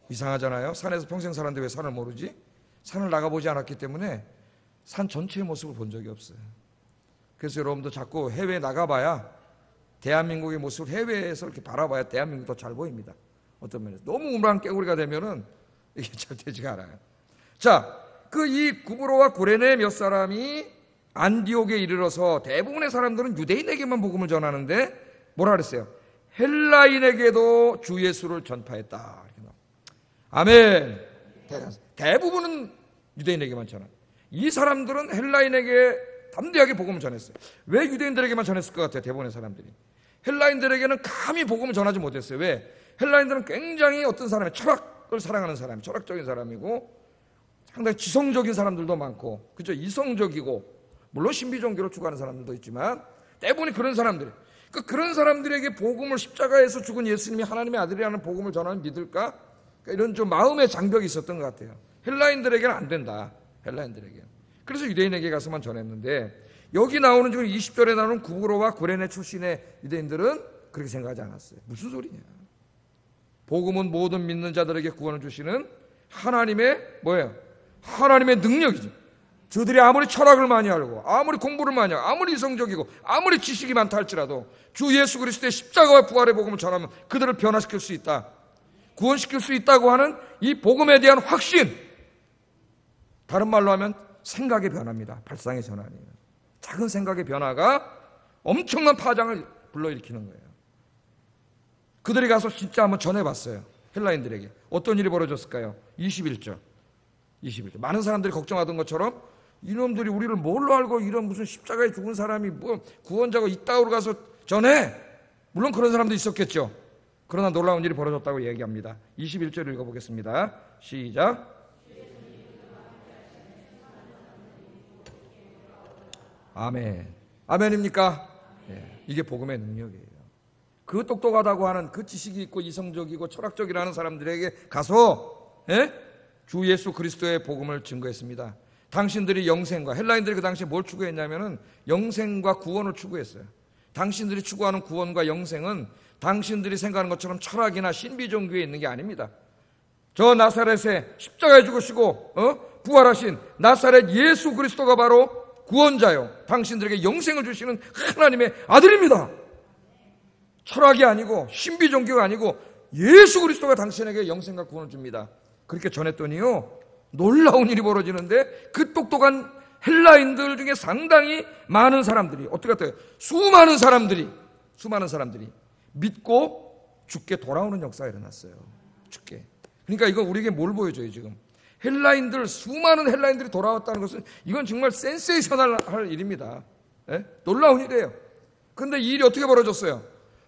이상하잖아요. 산에서 평생 살았는데 왜 산을 모르지? 산을 나가보지 않았기 때문에 산 전체의 모습을 본 적이 없어요. 그래서 여러분도 자꾸 해외에 나가봐야 대한민국의 모습을 해외에서 이렇게 바라봐야 대한민국도 잘 보입니다. 어떤 면에서. 너무 우물안 깨구리가 되면은 이게 잘 되지가 않아요. 자, 그 이 구브로와 구레네 몇 사람이 안디옥에 이르러서 대부분의 사람들은 유대인에게만 복음을 전하는데 뭐라 그랬어요? 헬라인에게도 주 예수를 전파했다. 아멘. 대부분은 유대인에게만 전한. 이 사람들은 헬라인에게 담대하게 복음을 전했어요. 왜 유대인들에게만 전했을 것 같아요? 대부분의 사람들이. 헬라인들에게는 감히 복음을 전하지 못했어요. 왜? 헬라인들은 굉장히 어떤 사람이 철학을 사랑하는 사람이, 철학적인 사람이고 상당히 지성적인 사람들도 많고, 그죠? 이성적이고, 물론 신비 종교를 추구하는 사람들도 있지만 대부분이 그런 사람들. 그러니까 그런 사람들에게 복음을, 십자가에서 죽은 예수님이 하나님의 아들이라는 복음을 전하면 믿을까? 그러니까 이런 좀 마음의 장벽이 있었던 것 같아요. 헬라인들에게는 안 된다. 헬라인들에게. 그래서 유대인에게 가서만 전했는데 여기 나오는 지금 20절에 나오는 구브로와 구레네 출신의 유대인들은 그렇게 생각하지 않았어요. 무슨 소리냐? 복음은 모든 믿는 자들에게 구원을 주시는 하나님의 뭐예요? 하나님의 능력이죠. 저들이 아무리 철학을 많이 알고 아무리 공부를 많이 하고 아무리 이성적이고 아무리 지식이 많다 할지라도 주 예수 그리스도의 십자가와 부활의 복음을 전하면 그들을 변화시킬 수 있다. 구원시킬 수 있다고 하는 이 복음에 대한 확신. 다른 말로 하면 생각의 변화입니다. 발상의 전환이에요. 작은 생각의 변화가 엄청난 파장을 불러일으키는 거예요. 그들이 가서 진짜 한번 전해봤어요. 헬라인들에게. 어떤 일이 벌어졌을까요? 21절. 많은 사람들이 걱정하던 것처럼 이놈들이 우리를 뭘로 알고 이런 무슨 십자가에 죽은 사람이 뭐 구원자가 이따구로 가서 전해. 물론 그런 사람도 있었겠죠. 그러나 놀라운 일이 벌어졌다고 얘기합니다. 21절 읽어보겠습니다. 시작. 아멘. 아멘입니까? 네. 이게 복음의 능력이에요. 그 똑똑하다고 하는 그 지식이 있고 이성적이고 철학적이라는 사람들에게 가서 주 예수 그리스도의 복음을 증거했습니다. 당신들이 영생과, 헬라인들이 그 당시에 뭘 추구했냐면은 영생과 구원을 추구했어요. 당신들이 추구하는 구원과 영생은 당신들이 생각하는 것처럼 철학이나 신비 종교에 있는 게 아닙니다. 저 나사렛에 십자가에 죽으시고 부활하신 나사렛 예수 그리스도가 바로 구원자요, 당신들에게 영생을 주시는 하나님의 아들입니다. 철학이 아니고 신비 종교가 아니고 예수 그리스도가 당신에게 영생과 구원을 줍니다. 그렇게 전했더니요, 놀라운 일이 벌어지는데 그 똑똑한 헬라인들 중에 상당히 많은 사람들이, 어떻게 같아요? 수많은 사람들이 믿고 죽게 돌아오는 역사가 일어났어요. 죽게. 그러니까 이건 우리에게 뭘 보여줘요? 지금 수많은 헬라인들이 돌아왔다는 것은 이건 정말 센세이셔널할 일입니다. 놀라운 일이에요. 그런데 이 일이 어떻게 벌어졌어요?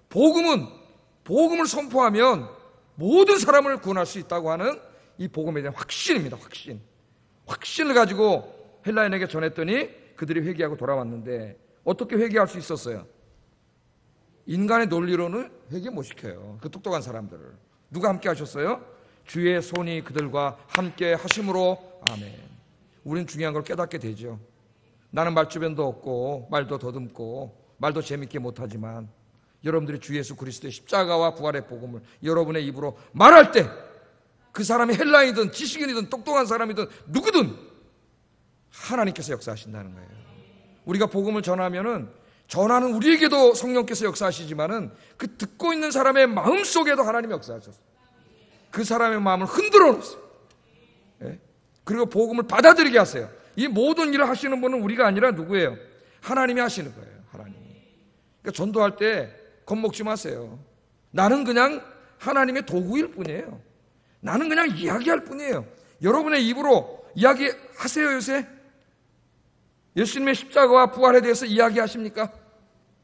복음을 선포하면 모든 사람을 구원할 수 있다고 하는 이 복음에 대한 확신입니다. 확신을 가지고 헬라인에게 전했더니 그들이 회개하고 돌아왔는데 어떻게 회개할 수 있었어요? 인간의 논리로는 회개 못 시켜요. 그 똑똑한 사람들을. 누가 함께 하셨어요? 주의 손이 그들과 함께 하심으로. 아멘. 우린 중요한 걸 깨닫게 되죠. 나는 말주변도 없고 말도 더듬고 말도 재밌게 못하지만 여러분들이 주 예수 그리스도의 십자가와 부활의 복음을 여러분의 입으로 말할 때 그 사람이 헬라인이든 지식인이든 똑똑한 사람이든 누구든 하나님께서 역사하신다는 거예요. 우리가 복음을 전하면은 전하는 우리에게도 성령께서 역사하시지만은 그 듣고 있는 사람의 마음속에도 하나님이 역사하셨어요. 그 사람의 마음을 흔들어 놓으세요. 예? 그리고 복음을 받아들이게 하세요. 이 모든 일을 하시는 분은 우리가 아니라 누구예요? 하나님이 하시는 거예요. 하나님이. 그러니까 전도할 때 겁먹지 마세요. 나는 그냥 하나님의 도구일 뿐이에요. 나는 그냥 이야기할 뿐이에요. 여러분의 입으로 이야기하세요. 요새 예수님의 십자가와 부활에 대해서 이야기하십니까?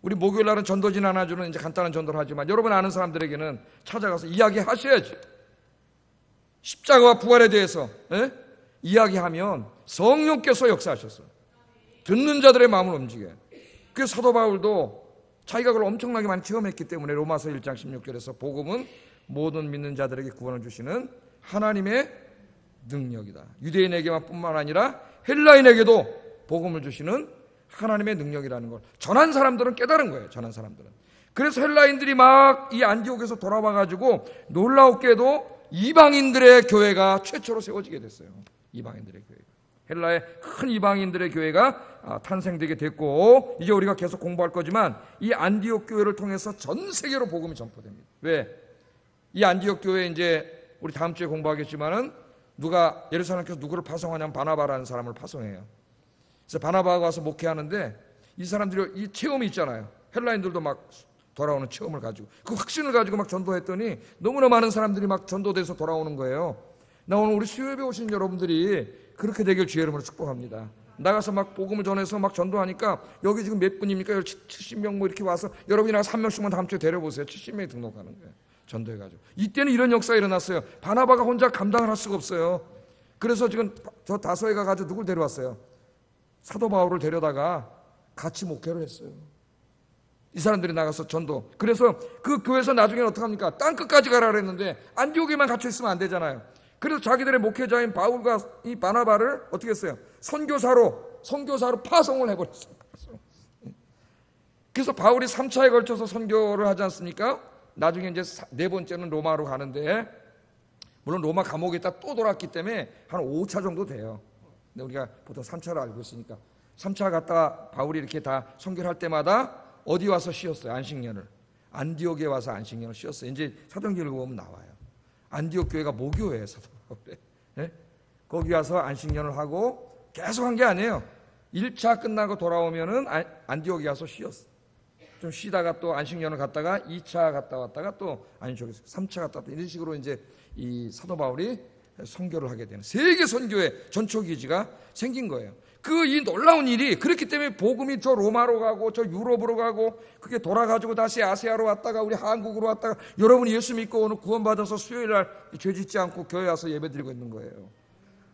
우리 목요일 날은 전도지 나눠주는 이제 간단한 전도를 하지만 여러분 아는 사람들에게는 찾아가서 이야기하셔야지. 십자가와 부활에 대해서 이야기하면 성령께서 역사하셨어요. 듣는 자들의 마음을 움직여요. 그래서 사도 바울도 자기가 그걸 엄청나게 많이 체험했기 때문에 로마서 1장 16절에서 복음은 모든 믿는 자들에게 구원을 주시는 하나님의 능력이다. 유대인에게만 뿐만 아니라 헬라인에게도 복음을 주시는 하나님의 능력이라는 걸 전한 사람들은 깨달은 거예요. 전한 사람들은. 그래서 헬라인들이 막 이 안디옥에서 돌아와가지고 놀라웠게도 이방인들의 교회가 최초로 세워지게 됐어요. 이방인들의 교회가. 헬라의 큰 이방인들의 교회가 탄생되게 됐고, 이제 우리가 계속 공부할 거지만 이 안디옥 교회를 통해서 전 세계로 복음이 전파됩니다. 왜? 이 안디옥 교회 이제 우리 다음 주에 공부하겠지만은 누가 예루살렘께서 누구를 파송하냐면 바나바라는 사람을 파송해요. 그래서 바나바가 와서 목회하는데 이 사람들이 이 체험이 있잖아요. 헬라인들도 막 돌아오는 체험을 가지고 그 확신을 가지고 막 전도했더니 너무나 많은 사람들이 막 전도돼서 돌아오는 거예요. 나 오늘 우리 수요예배 오신 여러분들이 그렇게 되길 주의 이름으로 축복합니다. 나가서 막 복음을 전해서 막 전도하니까 여기 지금 몇 분입니까? 70명 뭐 이렇게 와서 여러분이 나가서 1명씩만 다음 주에 데려보세요. 70명이 등록하는 거예요. 전도해가지고. 이때는 이런 역사가 일어났어요. 바나바가 혼자 감당을 할 수가 없어요. 그래서 지금 저 다소에 가가지고 누굴 데려왔어요? 사도 바울을 데려다가 같이 목회를 했어요. 이 사람들이 나가서 전도. 그래서 그 교회에서 나중에는 어떡합니까? 땅끝까지 가라 그랬는데 안디옥에만 갇혀 있으면 안 되잖아요. 그래서 자기들의 목회자인 바울과 이 바나바를 어떻게 했어요? 선교사로 파송을 해버렸어요. 그래서 바울이 3차에 걸쳐서 선교를 하지 않습니까? 나중에 이제 네 번째는 로마로 가는데, 물론 로마 감옥에 있다 또 돌아왔기 때문에 한 5차 정도 돼요. 근데 우리가 보통 3차를 알고 있으니까 3차 갔다 바울이 이렇게 다 선교를 할 때마다 어디 와서 쉬었어요? 안식년을. 안디옥에 와서 안식년을 쉬었어요. 이제 사도행전을 보면 나와요. 안디옥 교회가 모교회예요. 사도바울에. 네? 거기 와서 안식년을 하고 계속 한 게 아니에요. 1차 끝나고 돌아오면은 안디옥에 와서 쉬었어요. 좀 쉬다가 또 안식년을 갔다가 2차 갔다 왔다가 또 안식년에서 3차 갔다 왔다, 이런 식으로 이제 이 사도 바울이 선교를 하게 되는 세계 선교의 전초기지가 생긴 거예요. 그 이 놀라운 일이 그렇기 때문에 복음이 저 로마로 가고 저 유럽으로 가고 그게 돌아가지고 다시 아시아로 왔다가 우리 한국으로 왔다가 여러분이 예수 믿고 오늘 구원받아서 수요일날 죄 짓지 않고 교회 와서 예배드리고 있는 거예요.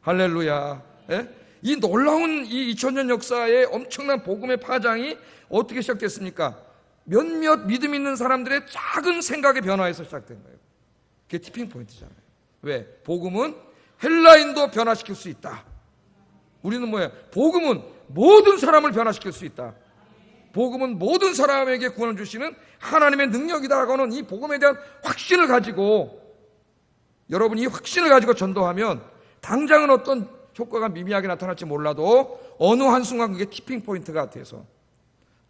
할렐루야. 예? 이 놀라운 이 2000년 역사의 엄청난 복음의 파장이 어떻게 시작됐습니까? 몇몇 믿음 있는 사람들의 작은 생각의 변화에서 시작된 거예요. 그게 티핑 포인트잖아요. 왜? 복음은 헬라인도 변화시킬 수 있다. 우리는 뭐예요? 복음은 모든 사람을 변화시킬 수 있다. 복음은 모든 사람에게 구원을 주시는 하나님의 능력이다라고 하는 이 복음에 대한 확신을 가지고, 여러분이 이 확신을 가지고 전도하면 당장은 어떤 효과가 미미하게 나타날지 몰라도 어느 한순간 그게 티핑 포인트가 돼서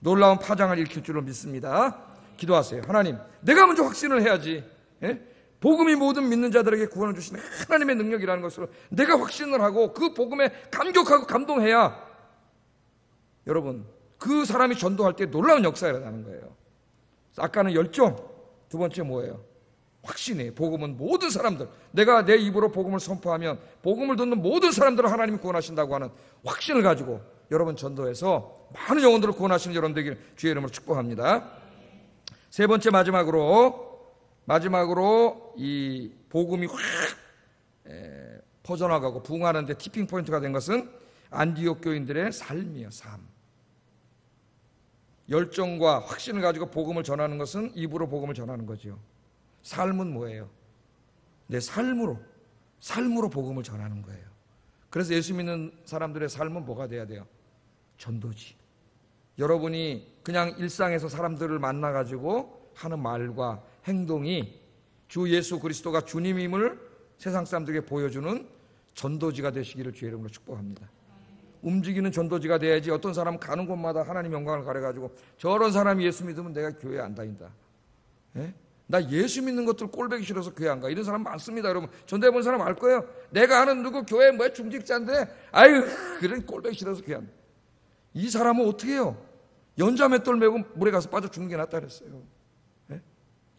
놀라운 파장을 일으킬 줄로 믿습니다. 기도하세요. 하나님, 내가 먼저 확신을 해야지. 예? 복음이 모든 믿는 자들에게 구원을 주시는 하나님의 능력이라는 것을 내가 확신을 하고 그 복음에 감격하고 감동해야 여러분 그 사람이 전도할 때 놀라운 역사가 일어나는 거예요. 아까는 열정, 두 번째 뭐예요? 확신이에요. 복음은 모든 사람들, 내가 내 입으로 복음을 선포하면 복음을 듣는 모든 사람들을 하나님이 구원하신다고 하는 확신을 가지고 여러분 전도해서 많은 영혼들을 구원하시는 여러분 되길 주의 이름으로 축복합니다. 세 번째, 마지막으로 이 복음이 확 퍼져나가고 부흥하는 데 티핑 포인트가 된 것은 안디옥 교인들의 삶이에요. 삶. 열정과 확신을 가지고 복음을 전하는 것은 입으로 복음을 전하는 거죠. 삶은 뭐예요? 내 삶으로 복음을 전하는 거예요. 그래서 예수 믿는 사람들의 삶은 뭐가 돼야 돼요? 전도지. 여러분이 그냥 일상에서 사람들을 만나가지고 하는 말과 행동이 주 예수 그리스도가 주님임을 세상 사람들에게 보여주는 전도지가 되시기를 주의 이름으로 축복합니다. 움직이는 전도지가 돼야지. 어떤 사람은 가는 곳마다 하나님 영광을 가려가지고 저런 사람이 예수 믿으면 내가 교회 안 다닌다. 예? 나 예수 믿는 것들 꼴보기 싫어서 교회 안 가. 이런 사람 많습니다. 여러분 전도해본 사람 알 거예요. 내가 아는 누구 교회 뭐 중직자인데 아유 그런 꼴보기 싫어서 교회 안 가. 이 사람은 어떻게 해요? 연자맷돌 메고 물에 가서 빠져 죽는 게 낫다 그랬어요. 예?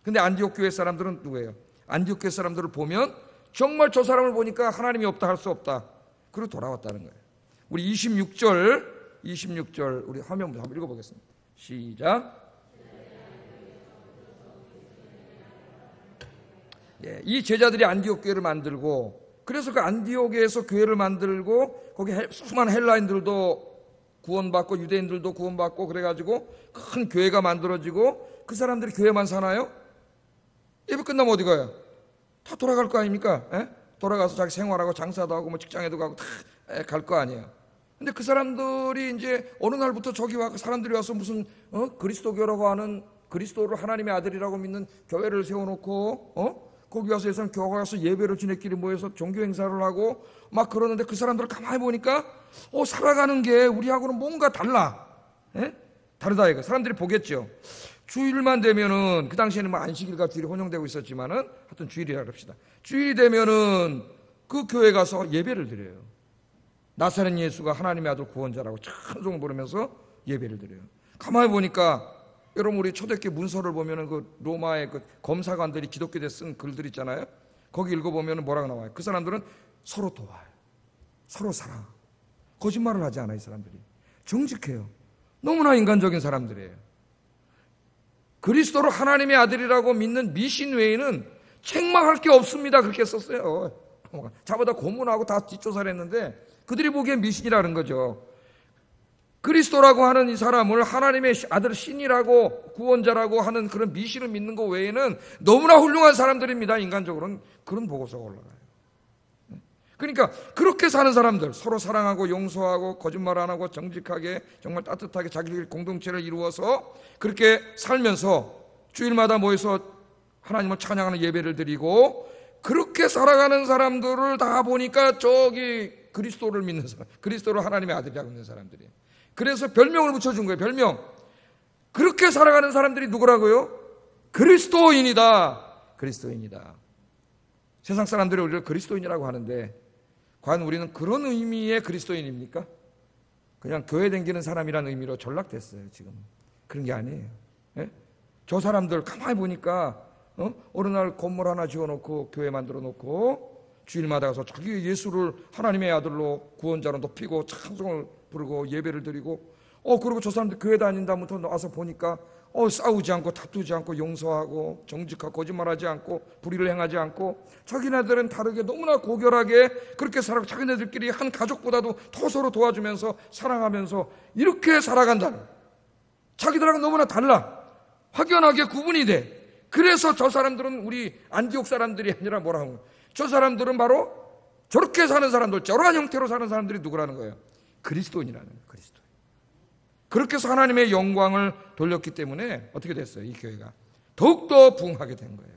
근데 안디옥 교회 사람들은 누구예요? 안디옥 교회 사람들을 보면 정말 저 사람을 보니까 하나님이 없다 할 수 없다. 그리고 돌아왔다는 거예요. 우리 26절 우리 화면부터 한번 읽어보겠습니다. 시작. 예, 이 제자들이 안디옥 교회를 만들고, 그래서 그 안디옥에서 교회를 만들고 거기 수많은 헬라인들도 구원받고 유대인들도 구원받고 그래가지고 큰 교회가 만들어지고, 그 사람들이 교회만 사나요? 예배 끝나면 어디 가요? 다 돌아갈 거 아닙니까? 에? 돌아가서 자기 생활하고 장사도 하고 뭐 직장에도 가고 다 갈 거 아니에요. 근데 그 사람들이 이제 어느 날부터 저기 와 사람들이 와서 무슨 그리스도교라고 하는, 그리스도를 하나님의 아들이라고 믿는 교회를 세워놓고 거기 와서 예산 교회 가서 예배를 지내끼리 모여서 종교 행사를 하고 막 그러는데, 그 사람들을 가만히 보니까 살아가는 게 우리하고는 뭔가 달라. 에? 다르다 이거. 사람들이 보겠죠. 주일만 되면은, 그 당시에는 뭐 안식일과 주일이 혼용되고 있었지만은 하여튼 주일이라 합시다. 주일이 되면은 그 교회 가서 예배를 드려요. 나사렛 예수가 하나님의 아들 구원자라고 찬송을 부르면서 예배를 드려요. 가만히 보니까 여러분 우리 초대교회 문서를 보면은 그 로마의 그 검사관들이 기독교에 쓴 글들 있잖아요. 거기 읽어보면은 뭐라고 나와요? 그 사람들은 서로 도와요. 서로 사랑. 거짓말을 하지 않아요. 이 사람들이 정직해요. 너무나 인간적인 사람들이에요. 그리스도를 하나님의 아들이라고 믿는 미신 외에는 책망할 게 없습니다. 그렇게 썼어요. 자보다 고문하고 다 뒷조사를 했는데 그들이 보기엔 미신이라는 거죠. 그리스도라고 하는 이 사람을 하나님의 아들 신이라고 구원자라고 하는 그런 미신을 믿는 것 외에는 너무나 훌륭한 사람들입니다. 인간적으로는 그런 보고서가 올라가요. 그러니까 그렇게 사는 사람들, 서로 사랑하고 용서하고 거짓말 안 하고 정직하게 정말 따뜻하게 자기들끼리 공동체를 이루어서 그렇게 살면서 주일마다 모여서 하나님을 찬양하는 예배를 드리고 그렇게 살아가는 사람들을 다 보니까 저기 그리스도를 믿는 사람, 그리스도를 하나님의 아들이라고 믿는 사람들이에요. 그래서 별명을 붙여준 거예요. 별명. 그렇게 살아가는 사람들이 누구라고요? 그리스도인이다. 그리스도인이다. 세상 사람들이 우리를 그리스도인이라고 하는데 과연 우리는 그런 의미의 그리스도인입니까? 그냥 교회 다니는 사람이라는 의미로 전락됐어요. 지금 그런 게 아니에요. 예? 저 사람들 가만히 보니까 어느 날 건물 하나 지어놓고 교회 만들어놓고 주일마다 가서 자기 예수를 하나님의 아들로 구원자로 높이고 찬송을 부르고 예배를 드리고 그리고 저 사람들 교회 다닌다부터 와서 보니까 싸우지 않고 다투지 않고 용서하고 정직하고 거짓말하지 않고 불의를 행하지 않고 자기네들은 다르게 너무나 고결하게 그렇게 살아가고 자기네들끼리 한 가족보다도 더 서로 도와주면서 사랑하면서 이렇게 살아간다는, 자기들하고 너무나 달라 확연하게 구분이 돼. 그래서 저 사람들은 우리 안디옥 사람들이 아니라 뭐라고 하는 거예요? 저 사람들은 바로 저렇게 사는 사람들, 저러한 형태로 사는 사람들이 누구라는 거예요? 그리스도인이라는 거예요. 그리스도. 그렇게 해서 하나님의 영광을 돌렸기 때문에 어떻게 됐어요? 이 교회가 더욱더 부흥하게 된 거예요.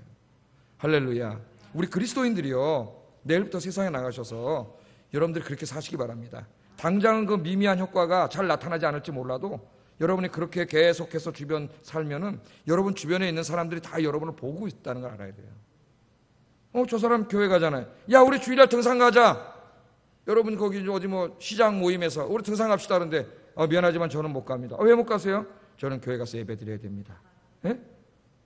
할렐루야. 우리 그리스도인들이요, 내일부터 세상에 나가셔서 여러분들이 그렇게 사시기 바랍니다. 당장은 그 미미한 효과가 잘 나타나지 않을지 몰라도 여러분이 그렇게 계속해서 주변 살면은 여러분 주변에 있는 사람들이 다 여러분을 보고 있다는 걸 알아야 돼요. 저 사람 교회 가잖아요. 야, 우리 주일날 등산 가자. 여러분 거기 어디 뭐 시장 모임에서 우리 등산 갑시다 하는데 미안하지만 저는 못 갑니다. 왜 못 가세요? 저는 교회 가서 예배 드려야 됩니다. 예?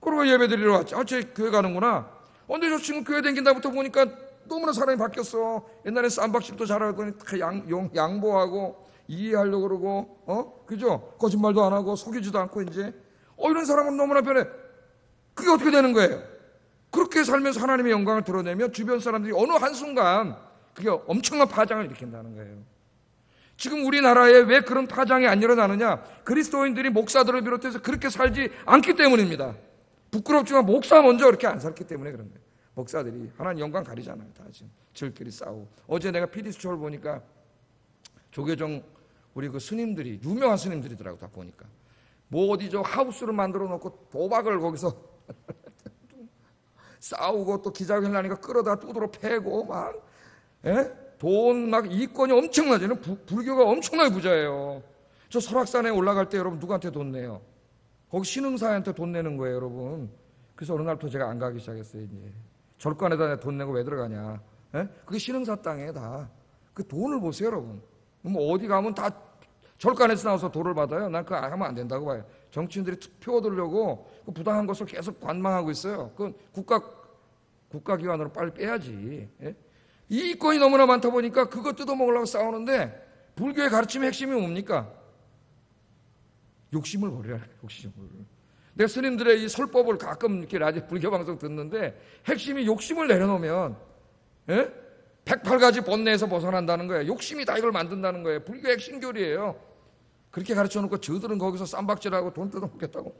그러고 예배 드리러 왔지. 쟤 교회 가는구나. 근데 저 친구 교회 댕긴다부터 보니까 너무나 사람이 바뀌었어. 옛날에 쌈박질도 잘하고 양보하고 이해하려고 그러고 그죠? 거짓말도 안 하고 속이지도 않고 이제 이런 사람은 너무나 변해. 그게 어떻게 되는 거예요? 그렇게 살면서 하나님의 영광을 드러내면 주변 사람들이 어느 한순간 그게 엄청난 파장을 일으킨다는 거예요. 지금 우리나라에 왜 그런 파장이 안 일어나느냐? 그리스도인들이 목사들을 비롯해서 그렇게 살지 않기 때문입니다. 부끄럽지만 목사 먼저 그렇게 안 살기 때문에 그런 거예요. 목사들이 하나님 영광 가리잖아요. 다 지금 저희끼리 싸우고. 어제 내가 PD수첩을 보니까 조계종 우리 그 스님들이 유명한 스님들이더라고. 다 보니까 뭐 어디 저 하우스를 만들어 놓고 도박을 거기서 싸우고 또 기자회견 하니까 끌어다 두드러 패고 막 돈 막 이권이 엄청나죠. 불교가 엄청나게 부자예요. 저 설악산에 올라갈 때 여러분 누구한테 돈 내요? 거기 신흥사한테 돈 내는 거예요, 여러분. 그래서 어느 날부터 제가 안 가기 시작했어요. 이제 절간에다 돈 내고 왜 들어가냐? 예? 그게 신흥사 땅에 다. 그 돈을 보세요, 여러분. 뭐 어디 가면 다 절간에서 나와서 돈을 받아요. 난 그거 하면 안 된다고 봐요. 정치인들이 투표 얻으려고 그 부당한 것을 계속 관망하고 있어요. 그건 국가기관으로 빨리 빼야지. 예? 이 이권이 너무나 많다 보니까 그거 뜯어먹으려고 싸우는데 불교의 가르침의 핵심이 뭡니까? 욕심을 버려야 해요. 욕심을. 내가 스님들의 이 설법을 가끔 이렇게 라디오 불교 방송 듣는데 핵심이 욕심을 내려놓으면 108가지 번뇌에서 벗어난다는 거예요. 욕심이 다 이걸 만든다는 거예요. 불교의 핵심 교리예요. 그렇게 가르쳐놓고 저들은 거기서 쌈박질하고 돈 뜯어먹겠다고.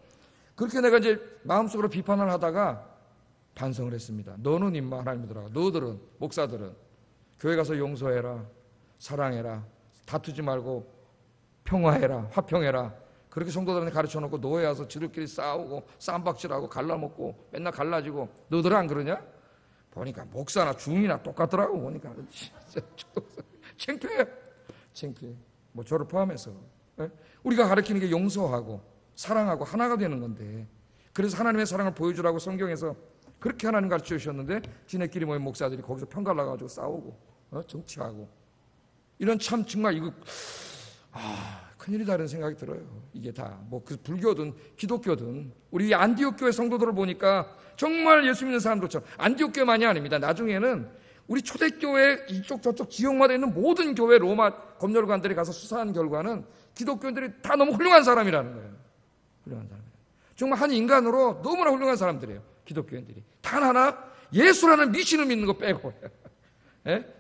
그렇게 내가 이제 마음속으로 비판을 하다가 반성을 했습니다. 너는 임마 하나님 믿으라고. 너들은 목사들은 교회 가서 용서해라, 사랑해라, 다투지 말고 평화해라, 화평해라. 그렇게 성도들한테 가르쳐놓고 노예 와서 지들끼리 싸우고 쌈박질하고 갈라먹고 맨날 갈라지고 너들은 안 그러냐? 보니까 목사나 중이나 똑같더라고. 보니까 창피해. 뭐 저를 포함해서 우리가 가르치는 게 용서하고 사랑하고 하나가 되는 건데, 그래서 하나님의 사랑을 보여주라고 성경에서 그렇게 하나님 가르쳐 주셨는데 지네끼리 모인 목사들이 거기서 편갈라가지고 싸우고 정치하고 이런 참 정말 이거 큰일이다 이런 생각이 들어요. 이게 다 뭐 그 불교든 기독교든 우리 안디옥 교회 성도들을 보니까 정말 예수 믿는 사람들처럼, 안디옥 교회만이 아닙니다. 나중에는 우리 초대교회 이쪽 저쪽 지역마다 있는 모든 교회 로마 검열관들이 가서 수사한 결과는 기독교인들이 다 너무 훌륭한 사람이라는 거예요. 훌륭한 사람. 정말 한 인간으로 너무나 훌륭한 사람들이에요. 기독교인들이 단 하나 예수라는 미신을 믿는 거 빼고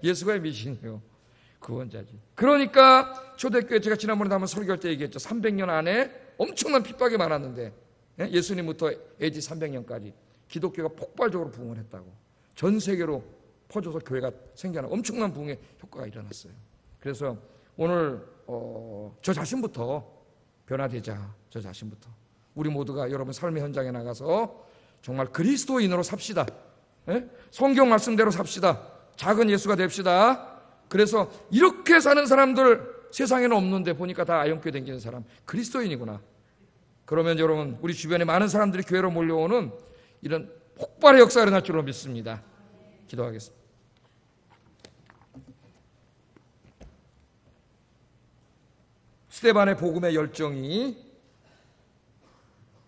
예수가 미신이요 구원자지. 그러니까 초대교회 제가 지난번에 한번 설교할 때 얘기했죠. 300년 안에 엄청난 핍박이 많았는데 예수님부터 AD 300년까지 기독교가 폭발적으로 부흥을 했다고. 전 세계로 퍼져서 교회가 생겨나는 엄청난 부흥의 효과가 일어났어요. 그래서 오늘 저 자신부터 변화되자. 저 자신부터 우리 모두가 여러분 삶의 현장에 나가서 정말 그리스도인으로 삽시다. 성경 말씀대로 삽시다. 작은 예수가 됩시다. 그래서 이렇게 사는 사람들 세상에는 없는데 보니까 다 아영교회 다니는 사람 그리스도인이구나. 그러면 여러분 우리 주변에 많은 사람들이 교회로 몰려오는 이런 폭발의 역사가 일어날 줄로 믿습니다. 기도하겠습니다. 스데반의 복음의 열정이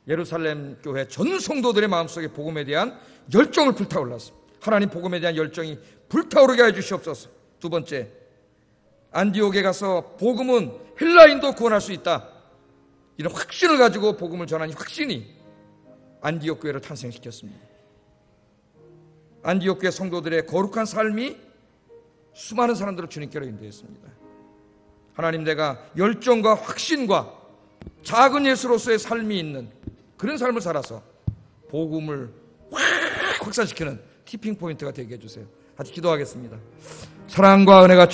예루살렘 교회 전 성도들의 마음속에 복음에 대한 열정을 불타올랐습니다. 하나님 복음에 대한 열정이 불타오르게 해주시옵소서. 두 번째, 안디옥에 가서 복음은 헬라인도 구원할 수 있다. 이런 확신을 가지고 복음을 전하니 확신이 안디옥 교회를 탄생시켰습니다. 안디옥 교회 성도들의 거룩한 삶이 수많은 사람들을 주님께로 인도했습니다. 하나님, 내가 열정과 확신과 작은 예수로서의 삶이 있는 그런 삶을 살아서 복음을 확 확산시키는 티핑 포인트가 되게 해주세요. 같이 기도하겠습니다. 사랑과 은혜가